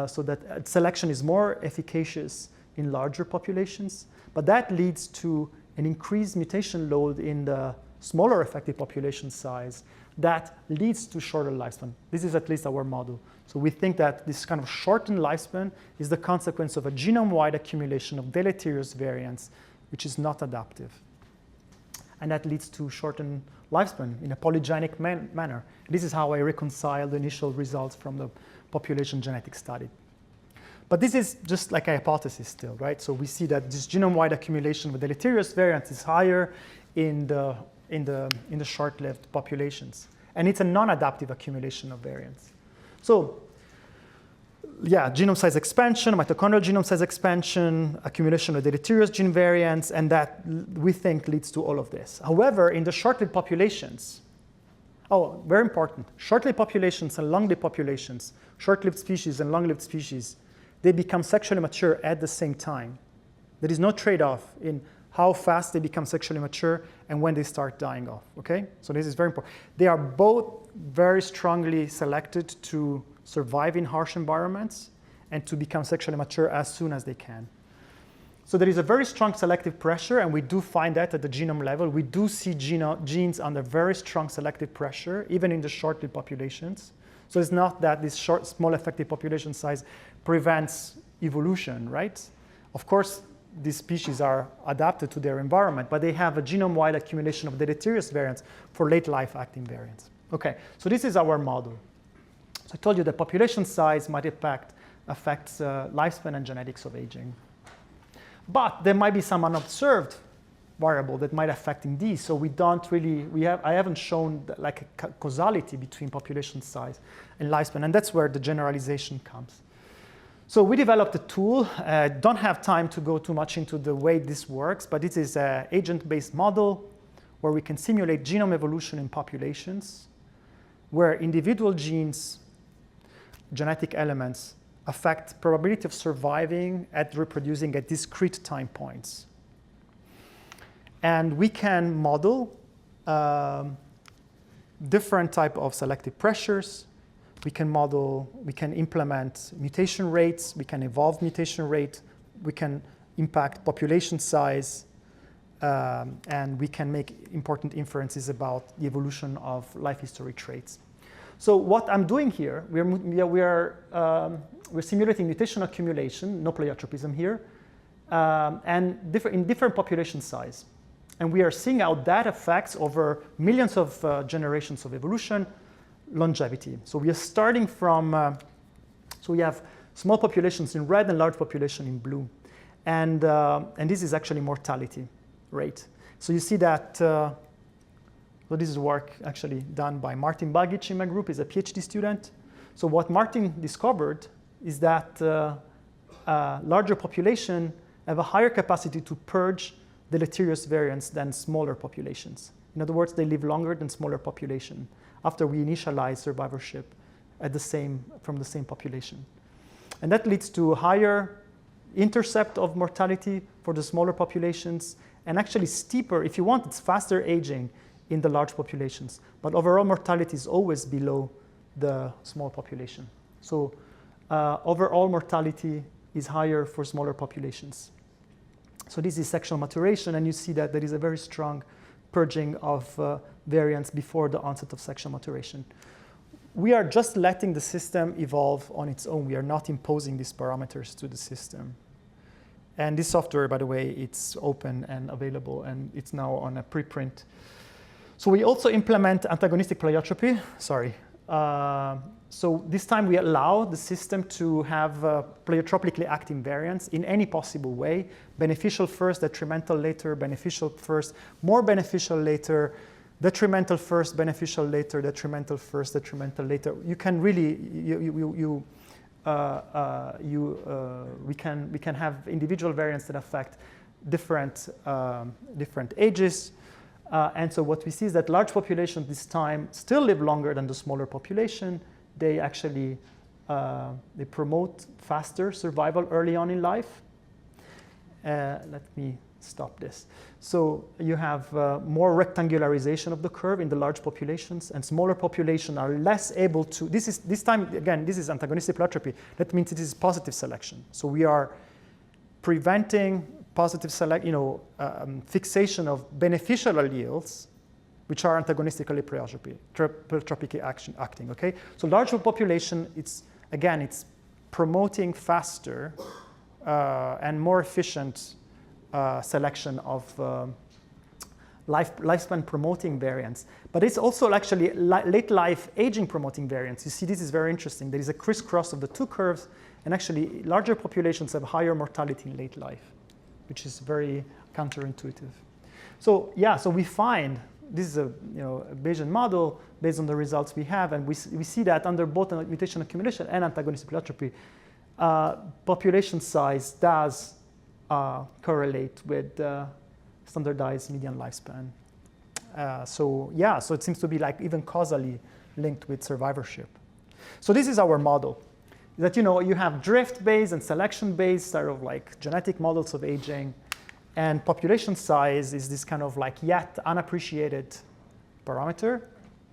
so that selection is more efficacious in larger populations. But that leads to an increased mutation load in the smaller effective population size that leads to shorter lifespan. This is at least our model. So we think that this kind of shortened lifespan is the consequence of a genome-wide accumulation of deleterious variants, which is not adaptive. And that leads to shortened lifespan in a polygenic manner. This is how I reconcile the initial results from the population genetic study. But this is just like a hypothesis still, right? So we see that this genome-wide accumulation with deleterious variants is higher in the short-lived populations. And it's a non-adaptive accumulation of variants. So yeah, genome size expansion, mitochondrial genome size expansion, accumulation of deleterious gene variants, and that we think leads to all of this. However, in the short-lived populations, very important, short-lived populations and long-lived populations, short-lived species and long-lived species, they become sexually mature at the same time. There is no trade-off in how fast they become sexually mature and when they start dying off, okay? So this is very important. They are both very strongly selected to survive in harsh environments and to become sexually mature as soon as they can. So there is a very strong selective pressure, and we do find that at the genome level. We do see genes under very strong selective pressure, even in the short-lived populations. So it's not that this small effective population size prevents evolution, right? Of course, these species are adapted to their environment, but they have a genome-wide accumulation of deleterious variants for late life acting variants. Okay, so this is our model. So I told you that population size might affects lifespan and genetics of aging. But there might be some unobserved variable that might affect in these. So we don't really, I haven't shown like a causality between population size and lifespan, and that's where the generalization comes. So we developed a tool. Don't have time to go too much into the way this works, but it is an agent-based model where we can simulate genome evolution in populations where individual genes, genetic elements, affect probability of surviving at reproducing at discrete time points. And we can model different type of selective pressures. We can implement mutation rates, we can evolve mutation rate, we can impact population size, and we can make important inferences about the evolution of life history traits. So what I'm doing here, we're simulating mutation accumulation, no pleiotropism here, and in different population size. And we are seeing how that affects over millions of generations of evolution, longevity. So we are starting from, so we have small populations in red and large population in blue. And this is actually mortality rate. So you see that, so this is work actually done by Martin Bagic in my group. He's a PhD student. So what Martin discovered is that larger population have a higher capacity to purge deleterious variants than smaller populations. In other words, they live longer than smaller population after we initialize survivorship from the same population. And that leads to higher intercept of mortality for the smaller populations, and actually steeper, if you want, it's faster aging in the large populations. But overall mortality is always below the small population. So overall mortality is higher for smaller populations. So this is sexual maturation, and you see that there is a very strong purging of variants before the onset of sexual maturation. We are just letting the system evolve on its own. We are not imposing these parameters to the system. And this software, by the way, it's open and available, and it's now on a preprint. So we also implement antagonistic pleiotropy. So this time we allow the system to have pleiotropically acting variants in any possible way. Beneficial first, detrimental later, beneficial first, more beneficial later, detrimental first, beneficial later, detrimental first, detrimental later. You can really, we can have individual variants that affect different ages. And so what we see is that large populations this time still live longer than the smaller population. They actually they promote faster survival early on in life. Let me stop this. So you have more rectangularization of the curve in the large populations, and smaller populations are less able to. This time again, this is antagonistic pleiotropy. That means it is positive selection. So we are preventing positive fixation of beneficial alleles, which are antagonistically pleiotropically acting. Okay. So larger population, it's promoting faster and more efficient selection of lifespan promoting variants. But it's also actually late life aging promoting variants. You see, this is very interesting. There is a crisscross of the two curves, and actually larger populations have higher mortality in late life, which is very counterintuitive. So yeah, so we find this is a Bayesian model based on the results we have, and we see that under both mutation accumulation and antagonistic pleiotropy, population size does correlate with standardized median lifespan. So it seems to be like even causally linked with survivorship. So this is our model. That you have drift-based and selection-based sort of like genetic models of aging, and population size is this kind of like yet unappreciated parameter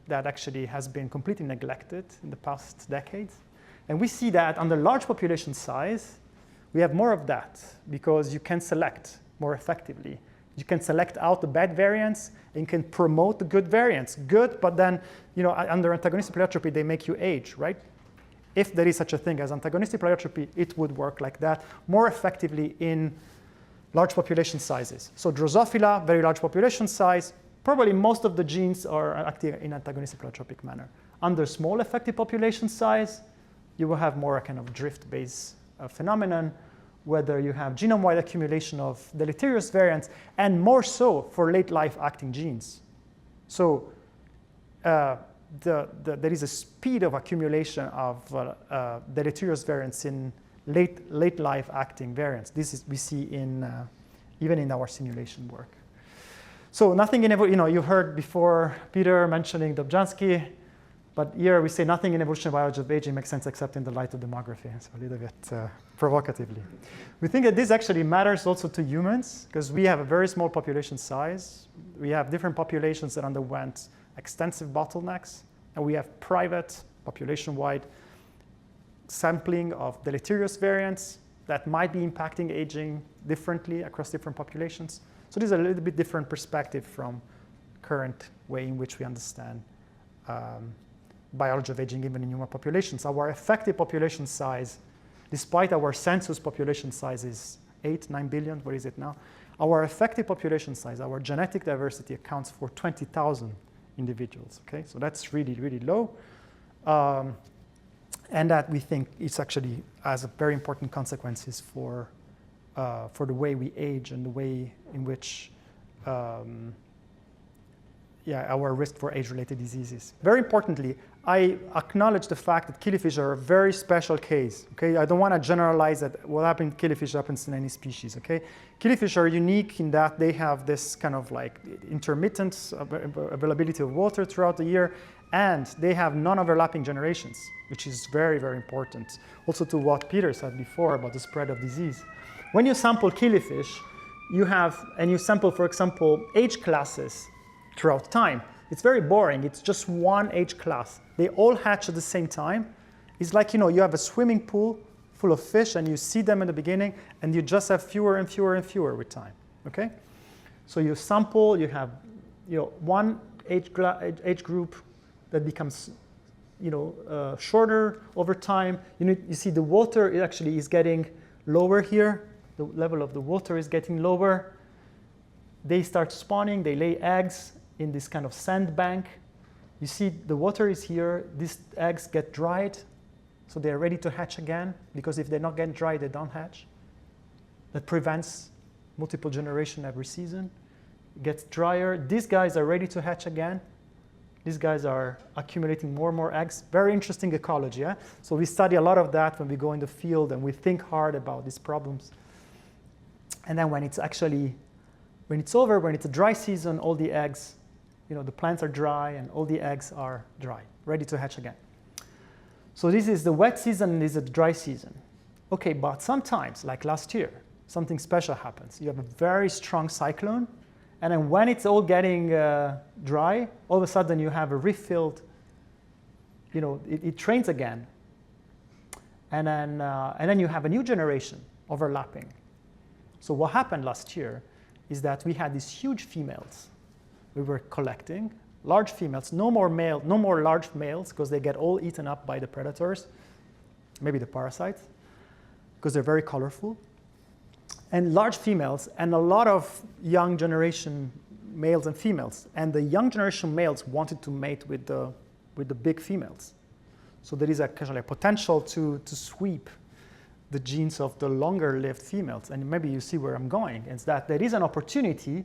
that actually has been completely neglected in the past decades. And we see that under large population size, we have more of that because you can select more effectively. You can select out the bad variants and you can promote the good variants. Good, but then under antagonistic pleiotropy, they make you age, right? If there is such a thing as antagonistic pleiotropy, it would work like that more effectively in large population sizes. So Drosophila, very large population size, probably most of the genes are acting in antagonistic pleiotropic manner. Under small effective population size, you will have more a kind of drift-based phenomenon, whether you have genome-wide accumulation of deleterious variants, and more so for late life acting genes. So there is a speed of accumulation of deleterious variants in late life acting variants. This is we see in even in our simulation work. So nothing in you heard before Peter mentioning Dobzhansky, but here we say nothing in evolutionary biology of aging makes sense except in the light of demography. So a little bit provocatively, we think that this actually matters also to humans because we have a very small population size. We have different populations that underwent extensive bottlenecks, and we have private population-wide sampling of deleterious variants that might be impacting aging differently across different populations. So this is a little bit different perspective from current way in which we understand biology of aging even in human populations. Our effective population size, despite our census population size is 8-9 billion, what is it now? Our effective population size, our genetic diversity accounts for 20,000 individuals, okay? So that's really, really low. And that we think it's actually has a very important consequences for the way we age and the way in which our risk for age-related diseases. Very importantly, I acknowledge the fact that killifish are a very special case. Okay, I don't want to generalize that what happened to killifish happens in any species. Okay, killifish are unique in that they have this kind of like intermittent availability of water throughout the year, and they have non-overlapping generations, which is very, very important. Also to what Peter said before about the spread of disease. When you sample killifish, you sample, for example, age classes throughout time. It's very boring. It's just one age class. They all hatch at the same time. It's like, you have a swimming pool full of fish and you see them in the beginning and you just have fewer and fewer and fewer with time, okay? So you sample, you have, one age group that becomes, shorter over time. You see the water actually is getting lower here. The level of the water is getting lower. They start spawning, they lay eggs in this kind of sand bank. You see the water is here, these eggs get dried, so they're ready to hatch again, because if they not get dried, they don't hatch. That prevents multiple generation every season. It gets drier, these guys are ready to hatch again, These guys are accumulating more and more eggs. Very interesting ecology. Yeah? So we study a lot of that when we go in the field and we think hard about these problems. And then when it's over, when it's a dry season, all the eggs, the plants are dry and all the eggs are dry, ready to hatch again. So this is the wet season and this is the dry season. Okay, but sometimes, like last year, something special happens. You have a very strong cyclone, and then when it's all getting dry, all of a sudden you have a refilled, it rains again. And then you have a new generation overlapping. So what happened last year is that we had these huge females. We were collecting large females, no more large males, because they get all eaten up by the predators, maybe the parasites, because they're very colorful. And large females and a lot of young generation males and females. And the young generation males wanted to mate with the big females. So there is actually a potential to sweep the genes of the longer-lived females. And maybe you see where I'm going. It's that there is an opportunity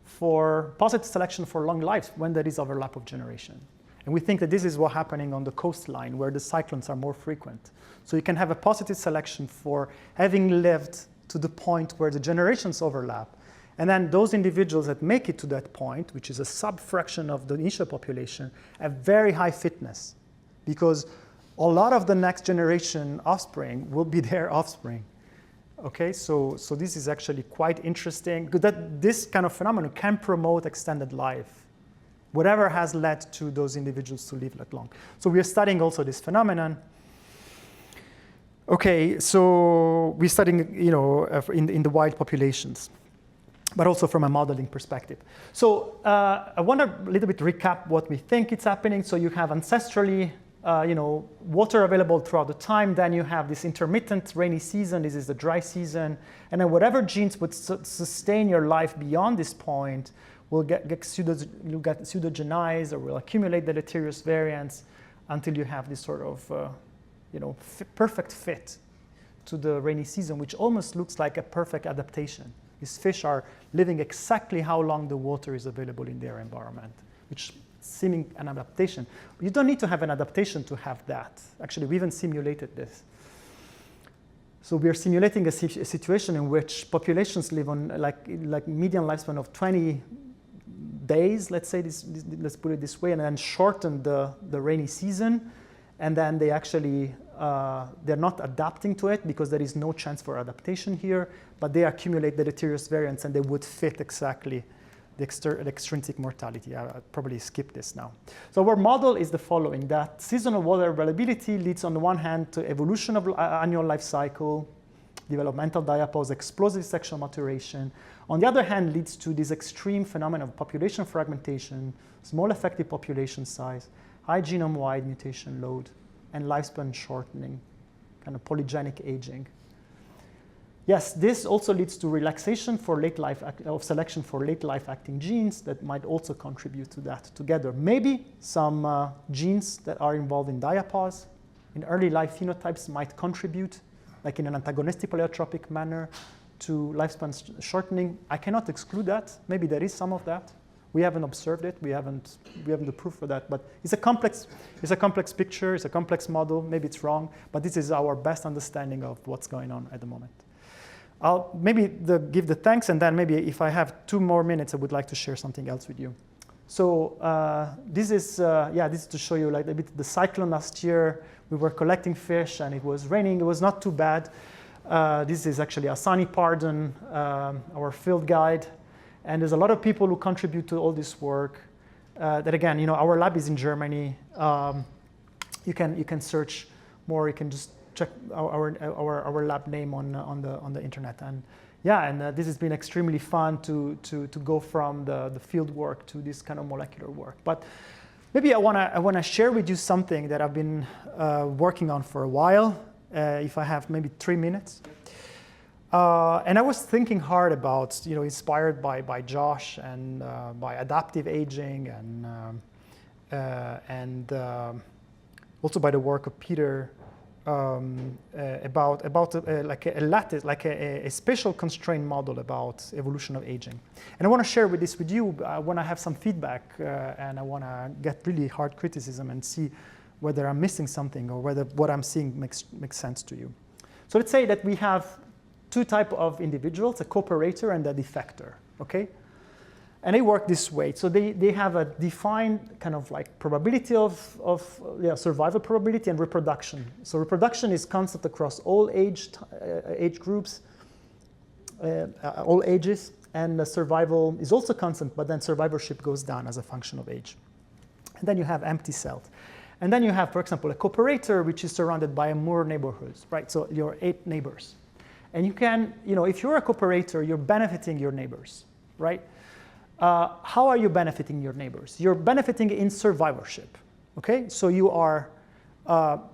for positive selection for long lives when there is overlap of generation. And we think that this is what's happening on the coastline where the cyclones are more frequent. So you can have a positive selection for having lived to the point where the generations overlap. And then those individuals that make it to that point, which is a sub-fraction of the initial population, have very high fitness because a lot of the next generation offspring will be their offspring. Okay, so this is actually quite interesting. That this kind of phenomenon can promote extended life, whatever has led to those individuals to live that long. So we are studying also this phenomenon. Okay, so we're studying, in the wild populations, but also from a modeling perspective. So I want to a little bit recap what we think is happening. So you have ancestrally, water available throughout the time. Then you have this intermittent rainy season. This is the dry season. And then whatever genes would sustain your life beyond this point will get pseudogenized or will accumulate deleterious variants until you have this sort of perfect fit to the rainy season, which almost looks like a perfect adaptation. These fish are living exactly how long the water is available in their environment, which seeming an adaptation. But you don't need to have an adaptation to have that. Actually, we even simulated this. So we are simulating a situation in which populations live on like median lifespan of 20 days, let's say let's put it this way, and then shorten the rainy season. And then they actually, they're not adapting to it because there is no chance for adaptation here, but they accumulate the deleterious variants and they would fit exactly the extrinsic mortality. I'll probably skip this now. So our model is the following, that seasonal water availability leads on the one hand to evolution of annual life cycle, developmental diapause, explosive sexual maturation. On the other hand, leads to this extreme phenomenon of population fragmentation, small effective population size, high genome-wide mutation load, and lifespan shortening, kind of polygenic aging. Yes, this also leads to relaxation for of selection for late life acting genes that might also contribute to that together. Maybe some genes that are involved in diapause in early life phenotypes might contribute, like in an antagonistic pleiotropic manner, to lifespan shortening. I cannot exclude that. Maybe there is some of that. We haven't observed it. We haven't the proof for that. But it's a complex picture. It's a complex model. Maybe it's wrong. But this is our best understanding of what's going on at the moment. I'll maybe give the thanks, and then maybe if I have 2 more minutes, I would like to share something else with you. So this is to show you like a bit the cyclone last year. We were collecting fish, and it was raining. It was not too bad. This is actually Asani Pardon, our field guide. And there's a lot of people who contribute to all this work. That again, our lab is in Germany. You can search more. You can just check our lab name on the internet. And this has been extremely fun to go from the field work to this kind of molecular work. But maybe I wanna share with you something that I've been working on for a while. If I have maybe 3 minutes. And I was thinking hard about, inspired by Josh and by adaptive aging and also by the work of Peter like a lattice, like a spatial constraint model about evolution of aging. And I want to share this with you when I have some feedback and I want to get really hard criticism and see whether I'm missing something or whether what I'm seeing makes sense to you. So let's say that we have two types of individuals, a cooperator and a defector, okay? And they work this way. So they have a defined kind of like probability of survival probability and reproduction. So reproduction is constant across all age groups, all ages, and the survival is also constant, but then survivorship goes down as a function of age. And then you have empty cells. And then you have, for example, a cooperator which is surrounded by more neighborhoods, right? So your 8 neighbors. And you can, if you're a cooperator, you're benefiting your neighbors, right? How are you benefiting your neighbors? You're benefiting in survivorship, okay? So you are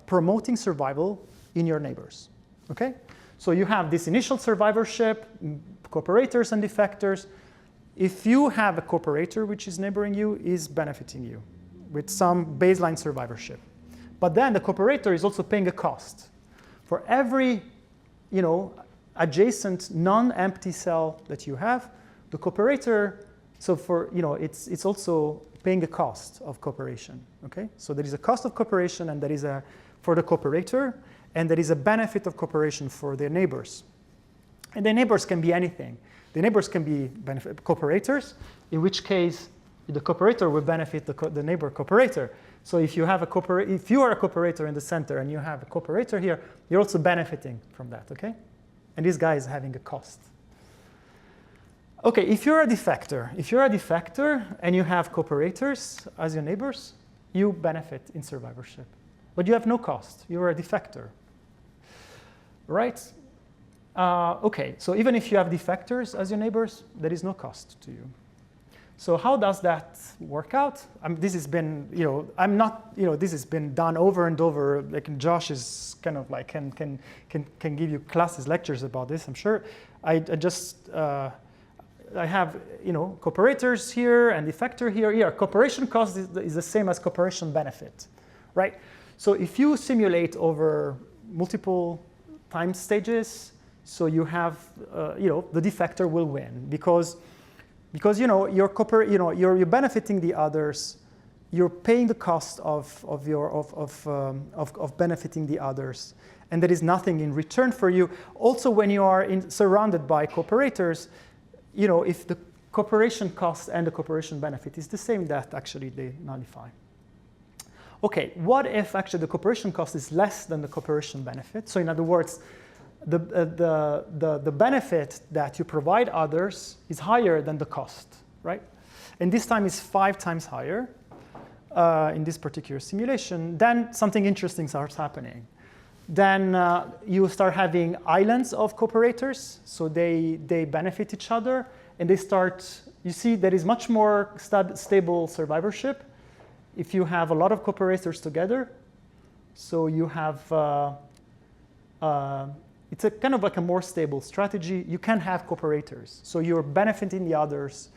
promoting survival in your neighbors, okay? So you have this initial survivorship, cooperators and defectors. If you have a cooperator which is neighboring you, is benefiting you with some baseline survivorship. But then the cooperator is also paying a cost. For every, adjacent non-empty cell that you have, the cooperator, so for, it's also paying a cost of cooperation, okay? So there is a cost of cooperation and there is for the cooperator, and there is a benefit of cooperation for their neighbors. And the neighbors can be anything. The neighbors can be cooperators, in which case the cooperator will benefit the neighbor cooperator. So if you are a cooperator in the center and you have a cooperator here, you're also benefiting from that, okay? And this guy is having a cost. Okay, if you're a defector and you have cooperators as your neighbors, you benefit in survivorship. But you have no cost. You're a defector, right? Okay, so even if you have defectors as your neighbors, there is no cost to you. So how does that work out? This has been, this has been done over and over. Like Josh is kind of like can give you classes, lectures about this. I'm sure. I have cooperators here and defector here. Here, cooperation cost is the same as cooperation benefit, right? So if you simulate over multiple time stages, so you have the defector will win because you're benefiting the others, you're paying the cost of benefiting the others, and there is nothing in return for you. Also, when you are surrounded by cooperators, if the cooperation cost and the cooperation benefit is the same, that actually they nullify. Okay, what if actually the cooperation cost is less than the cooperation benefit? So in other words, the benefit that you provide others is higher than the cost, right? And this time is 5 times higher in this particular simulation. Then something interesting starts happening. Then you start having islands of cooperators, so they benefit each other, and they start, you see there is much more stable survivorship if you have a lot of cooperators together. So you have, it's a kind of like a more stable strategy. You can have cooperators, so you're benefiting the others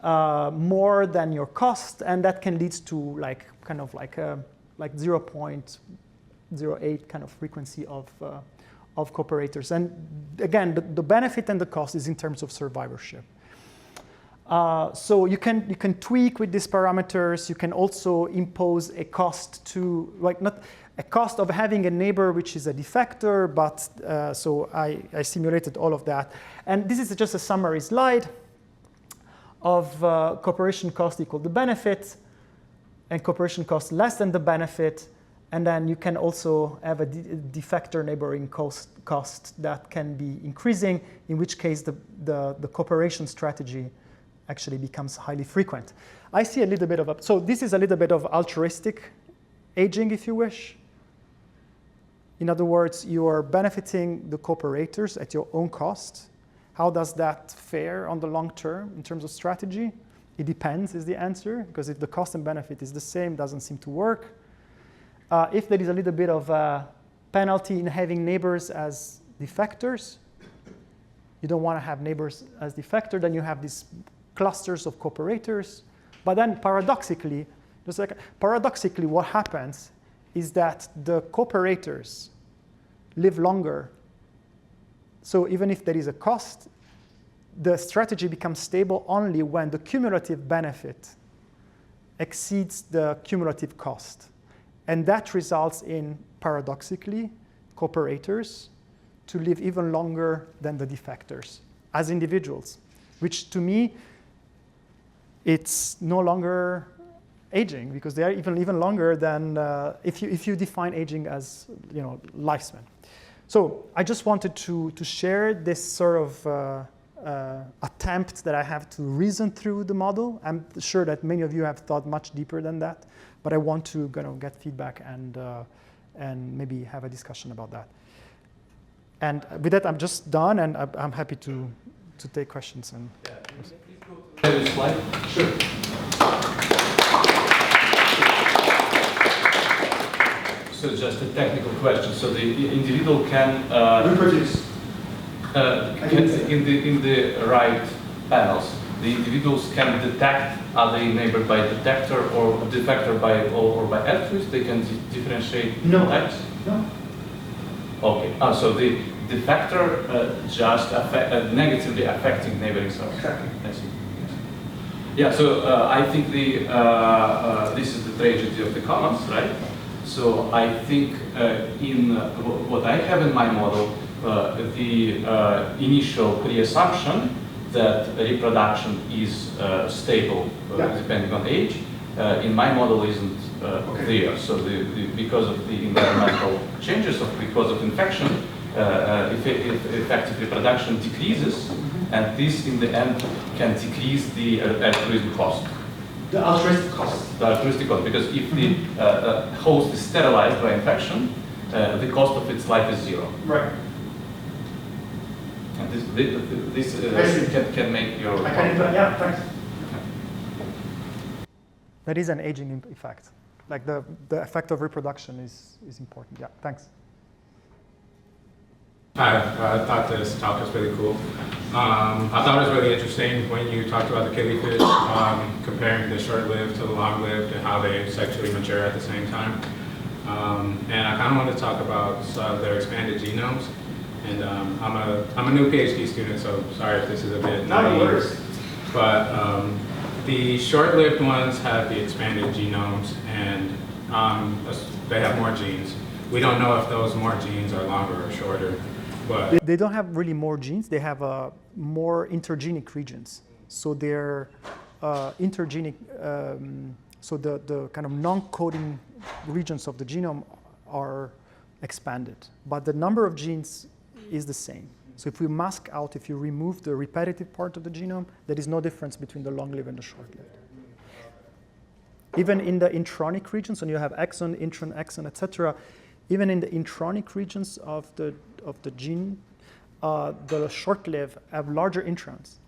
more than your cost, and that can lead to like 0.08 kind of frequency of cooperators. And again, the benefit and the cost is in terms of survivorship. So you can tweak with these parameters. You can also impose a cost to, like, not a cost of having a neighbor which is a defector, but so I simulated all of that. And this is just a summary slide of cooperation cost equal the benefit and cooperation cost less than the benefit. And then you can also have a defector neighboring cost that can be increasing, in which case the cooperation strategy actually becomes highly frequent. I see a little bit of, so this is a little bit of altruistic aging, if you wish. In other words, you are benefiting the cooperators at your own cost. How does that fare on the long term in terms of strategy? It depends is the answer, because if the cost and benefit is the same, it doesn't seem to work. If there is a little bit of a penalty in having neighbors as defectors, you don't want to have neighbors as defector, then you have these clusters of cooperators. But then paradoxically, what happens is that the cooperators live longer. So even if there is a cost, the strategy becomes stable only when the cumulative benefit exceeds the cumulative cost. And that results in, paradoxically, cooperators to live even longer than the defectors as individuals, which to me, it's no longer aging, because they are even longer than if you define aging as lifespan. So I just wanted to share this sort of attempt that I have to reason through the model. I'm sure that many of you have thought much deeper than that, but I want to get feedback and maybe have a discussion about that. And with that, I'm just done, and I'm happy to take questions. And yeah, please go to the previous slide. Sure. So just a technical question. So the individual can reproduce. In the right panels, the individuals can detect, are they neighbored by detector or defector by or by altruist? They can differentiate types? No. Okay. So the defector just negatively affecting neighboring cells. Exactly. I see. Yeah. So I think this is the tragedy of the commons, right? So I think in what I have in my model, the initial pre-assumption that reproduction is stable depending on age, in my model isn't there. So because of the environmental changes, because of infection, effective reproduction decreases, and this in the end can decrease the altruism cost. The altruistic cost. The altruistic cost, because if the host is sterilized by infection, the cost of its life is zero. Right. And this can make your... Yeah, thanks. that is an aging effect. Like the effect of reproduction is important. Yeah, thanks. Hi, I thought this talk was really cool. I thought it was really interesting when you talked about the killifish, comparing the short-lived to the long-lived and how they sexually mature at the same time. And I kind of want to talk about their expanded genomes. And I'm a new PhD student, so sorry if this is a bit naive. But the short-lived ones have the expanded genomes, and they have more genes. We don't know if those more genes are longer or shorter. But they don't have really more genes. They have more intergenic regions. So they're intergenic. So the kind of non-coding regions of the genome are expanded, but the number of genes is the same. So if we mask out, if you remove the repetitive part of the genome, there is no difference between the long-lived and the short-lived. Even in the intronic regions, when you have exon, intron, exon, etc., even in the intronic regions of the gene, the short-lived have larger introns.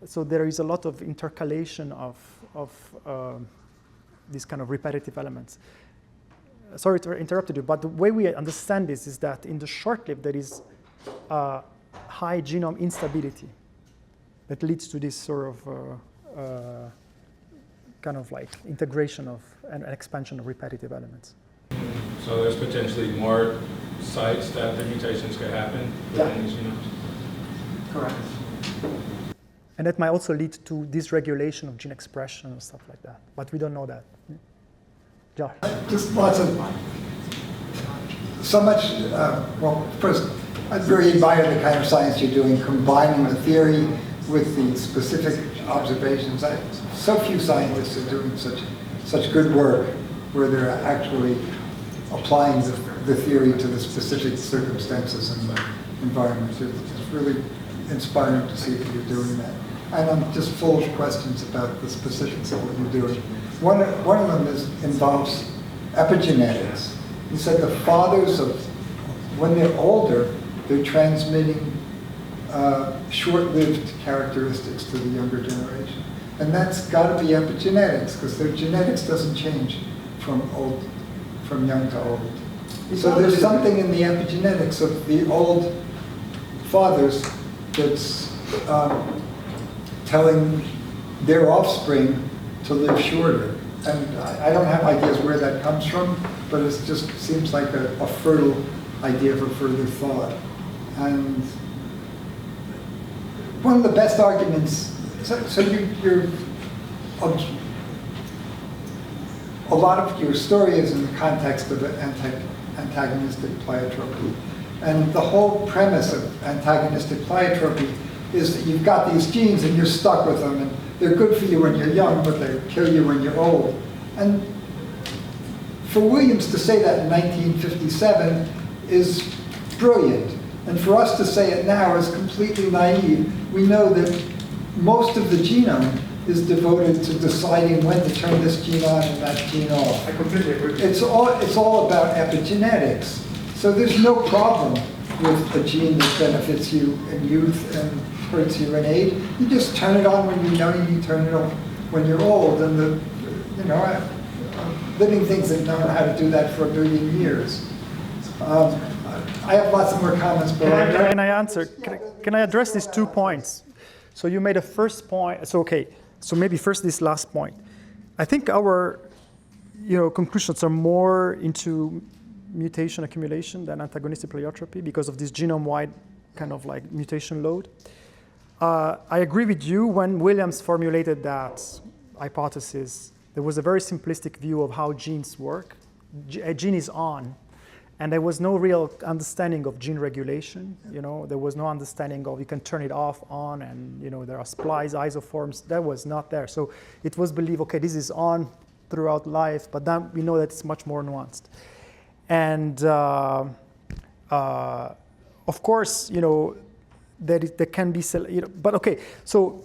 So there is a lot of intercalation of these kind of repetitive elements. Sorry to interrupt you, but the way we understand this is that in the short-lived there is high genome instability that leads to this sort of kind of like integration of and expansion of repetitive elements. so there's potentially more sites that the mutations could happen within these genomes? Correct. And that might also lead to dysregulation of gene expression and stuff like that, but we don't know that. Josh? Just lots of, so much, well, first, I very admire the kind of science you're doing, combining the theory with the specific observations. So few scientists are doing such good work where they're actually applying the theory to the specific circumstances and the environment. It's really inspiring to see that you're doing that. And I'm just full of questions about the specifics of what you're doing. One of them involves epigenetics. You said the fathers when they're older, they're transmitting short-lived characteristics to the younger generation. And that's got to be epigenetics, because their genetics doesn't change from young to old. So there's something in the epigenetics of the old fathers that's telling their offspring to live shorter. And I don't have ideas where that comes from, but it just seems like a fertile idea for further thought. And one of the best arguments, you're a lot of your story is in the context of antagonistic pleiotropy. And the whole premise of antagonistic pleiotropy is that you've got these genes and you're stuck with them, and they're good for you when you're young, but they kill you when you're old. And for Williams to say that in 1957 is brilliant. And for us to say it now is completely naive. We know that most of the genome is devoted to deciding when to turn this gene on and that gene off. I completely agree. It's all about epigenetics. So there's no problem with a gene that benefits you in youth and hurts you in age. You just turn it on when you're young, and you turn it off when you're old. And living things have known how to do that for 1 billion years. I have lots of more comments, but Can I answer? Can I address these 2 points? So you made a first point. So okay. So maybe first this last point. I think our conclusions are more into mutation accumulation than antagonistic pleiotropy because of this genome-wide kind of like mutation load. I agree with you. When Williams formulated that hypothesis, there was a very simplistic view of how genes work. A gene is on, and there was no real understanding of gene regulation. There was no understanding of you can turn it off, on, and there are splice isoforms. That was not there. So it was believed, okay, this is on throughout life, but then we know that it's much more nuanced. And of course, that there can be, but okay. So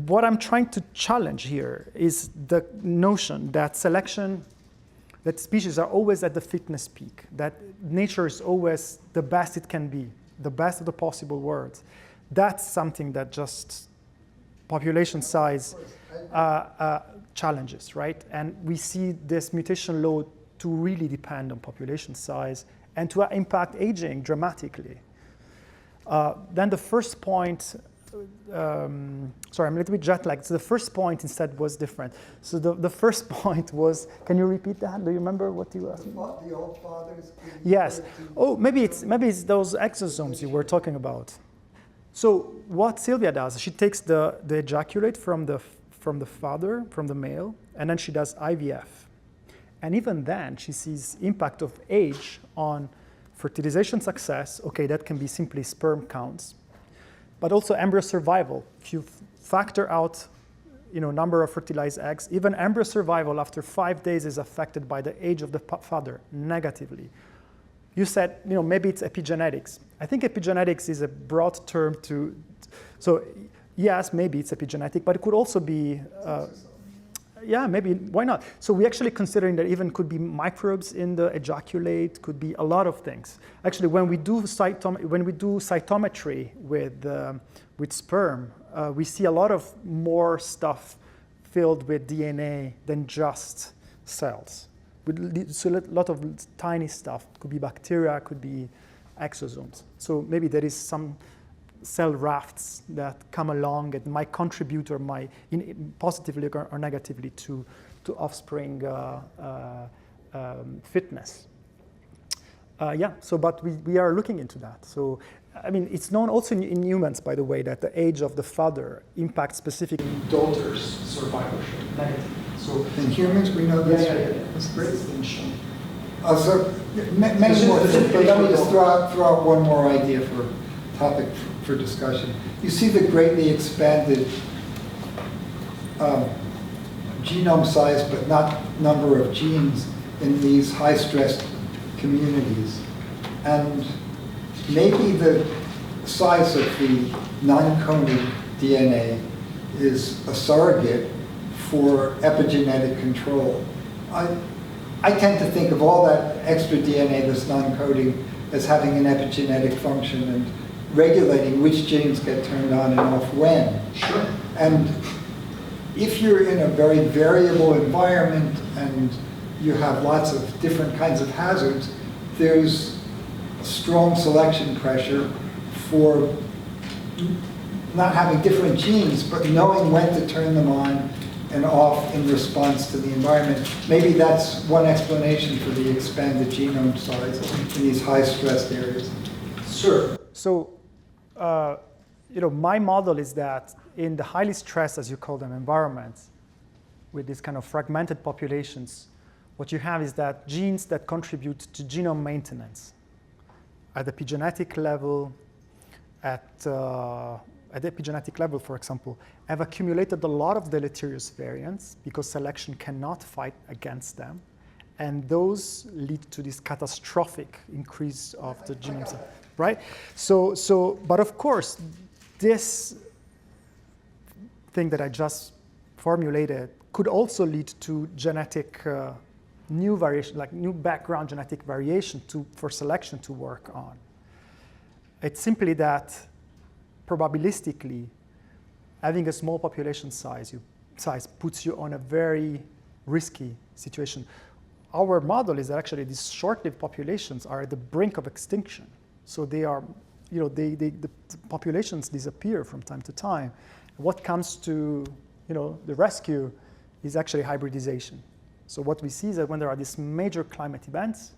what I'm trying to challenge here is the notion that selection. That species are always at the fitness peak, that nature is always the best it can be, the best of the possible worlds. That's something that just population size challenges, right? And we see this mutation load to really depend on population size and to impact aging dramatically. Then the first point, sorry, I'm a little bit jet lagged. So the first point instead was different. So the first point was, can you repeat that? Do you remember what you asked? the old fathers. Yes. Oh, maybe it's those exosomes you were talking about. So what Sylvia does, she takes the ejaculate from the father, from the male, and then she does IVF. And even then, she sees impact of age on fertilization success. Okay, that can be simply sperm counts, but also embryo survival. If you factor out, number of fertilized eggs, even embryo survival after 5 days is affected by the age of the father negatively. You said, maybe it's epigenetics. I think epigenetics is a broad term so yes, maybe it's epigenetic, but it could also be, yeah, maybe, why not? So we're actually considering that even could be microbes in the ejaculate, could be a lot of things. Actually, when we do cytometry with sperm, we see a lot of more stuff filled with DNA than just cells. So a lot of tiny stuff. Could be bacteria, could be exosomes. So maybe there is some cell rafts that come along and might contribute or might positively or negatively to offspring fitness. Yeah, so but we are looking into that. So I mean, it's known also in humans, by the way, that the age of the father impacts specific Daughter's survivorship. Negative. So In humans, we know this. yeah. That's great. Distinction. So many more things, but let me just throw out one more idea for topic for discussion. You see the greatly expanded genome size, but not number of genes in these high-stressed communities. And maybe the size of the non-coded DNA is a surrogate for epigenetic control. I tend to think of all that extra DNA that's non-coding as having an epigenetic function and regulating which genes get turned on and off when. Sure. And if you're in a very variable environment and you have lots of different kinds of hazards, there's strong selection pressure for not having different genes, but knowing when to turn them on and off in response to the environment. Maybe that's one explanation for the expanded genome size in these high-stressed areas. Sure. So, my model is that in the highly stressed, as you call them, environments, with these kind of fragmented populations, what you have is that genes that contribute to genome maintenance at the epigenetic level, at the epigenetic level, for example, have accumulated a lot of deleterious variants because selection cannot fight against them. And those lead to this catastrophic increase of the genome size, right? But of course, this thing that I just formulated could also lead to genetic new variation, like new background genetic variation for selection to work on. It's simply that probabilistically, having a small population size puts you on a very risky situation. Our model is that actually these short-lived populations are at the brink of extinction. So they are, the populations disappear from time to time. What comes to, the rescue is actually hybridization. So what we see is that when there are these major climate events,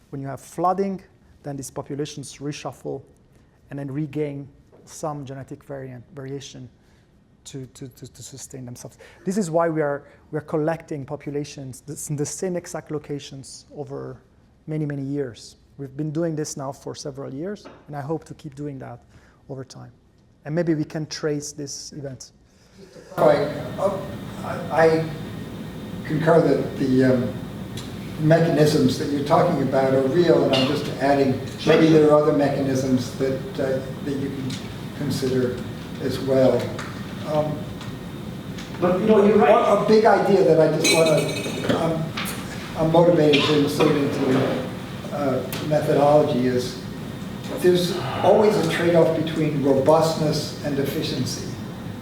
when you have flooding, then these populations reshuffle and then regain some genetic variation to sustain themselves. This is why we are collecting populations in the same exact locations over many, many years. We've been doing this now for several years, and I hope to keep doing that over time. And maybe we can trace these events. I concur that the mechanisms that you're talking about are real, and I'm just adding, maybe there are other mechanisms that you can consider as well. But you're right. A big idea that I just want to, I'm motivated to insert into methodology is there's always a trade-off between robustness and efficiency.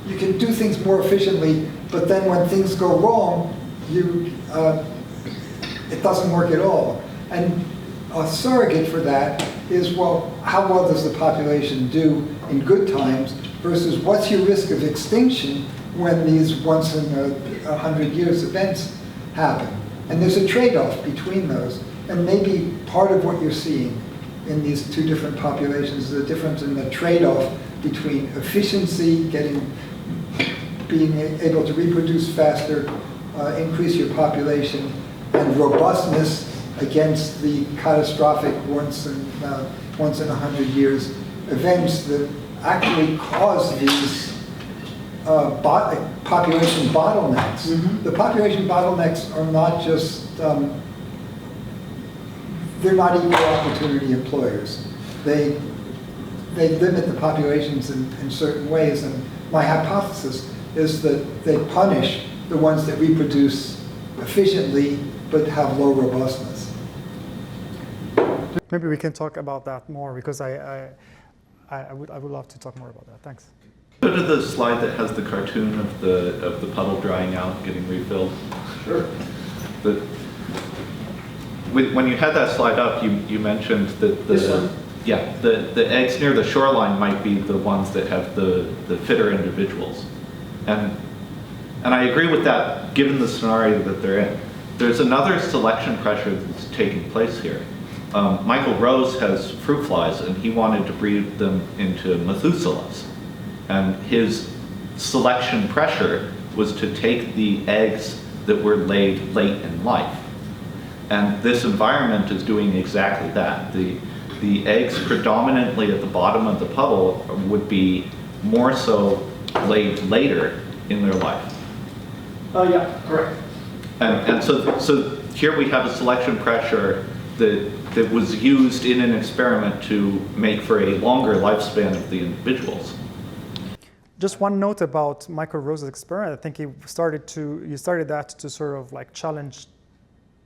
You can do things more efficiently, but then when things go wrong, it doesn't work at all. And a surrogate for that is, well, how well does the population do in good times versus what's your risk of extinction when these once in 100 years events happen? And there's a trade-off between those. And maybe part of what you're seeing in these two different populations is a difference in the trade-off between efficiency, being able to reproduce faster, increase your population, and robustness against the catastrophic once in 100 years events that actually cause these population bottlenecks. Mm-hmm. The population bottlenecks are not just, they're not equal opportunity employers. They limit the populations in certain ways, and my hypothesis is that they punish the ones that reproduce efficiently but have low robustness. Maybe we can talk about that more because I would love to talk more about that. Thanks. Go to the slide that has the cartoon of the puddle drying out, getting refilled. Sure. When you had that slide up, you mentioned that This one? the eggs near the shoreline might be the ones that have the fitter individuals, and I agree with that given the scenario that they're in. There's another selection pressure that's taking place here. Michael Rose has fruit flies, and he wanted to breed them into Methuselahs. And his selection pressure was to take the eggs that were laid late in life. And this environment is doing exactly that. The eggs predominantly at the bottom of the puddle would be more so laid later in their life. Oh, yeah, correct. And so here we have a selection pressure that was used in an experiment to make for a longer lifespan of the individuals. Just one note about Michael Rose's experiment. I think you started that to sort of like challenge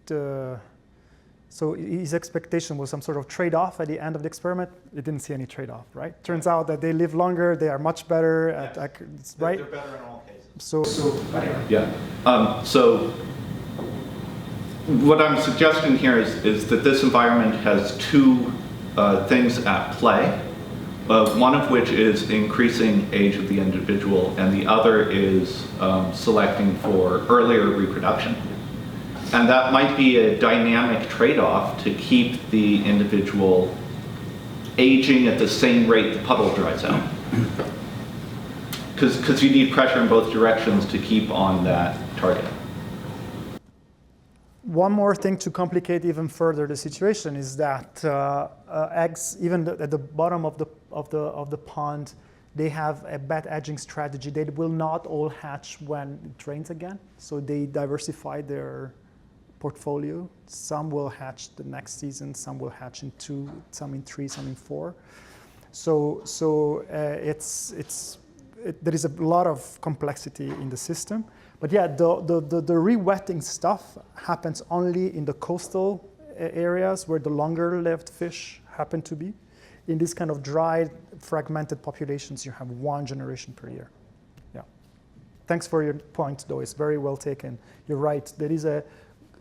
so his expectation was some sort of trade-off at the end of the experiment. It didn't see any trade-off, right? Turns out that they live longer, they are much better at, right? They're better in all cases. So Yeah. So what I'm suggesting here is that this environment has two things at play. one of which is increasing age of the individual, and the other is selecting for earlier reproduction. And that might be a dynamic trade-off to keep the individual aging at the same rate the puddle dries out. Because you need pressure in both directions to keep on that target. One more thing to complicate even further the situation is that eggs, even at the bottom of the pond, they have a bad edging strategy. They will not all hatch when it rains again, so they diversify their portfolio. Some will hatch the next season, some will hatch in 2, some in 3, some in 4. So there is a lot of complexity in the system. But yeah, the re-wetting stuff happens only in the coastal areas where the longer-lived fish happen to be. In these kind of dry, fragmented populations, you have 1 generation per year. Yeah. Thanks for your point, though. It's very well taken. You're right. There is a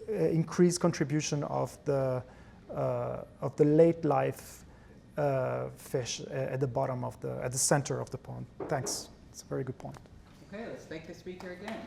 increased contribution of the late life fish at the bottom at the center of the pond. Thanks. It's a very good point. Okay, let's thank the speaker again.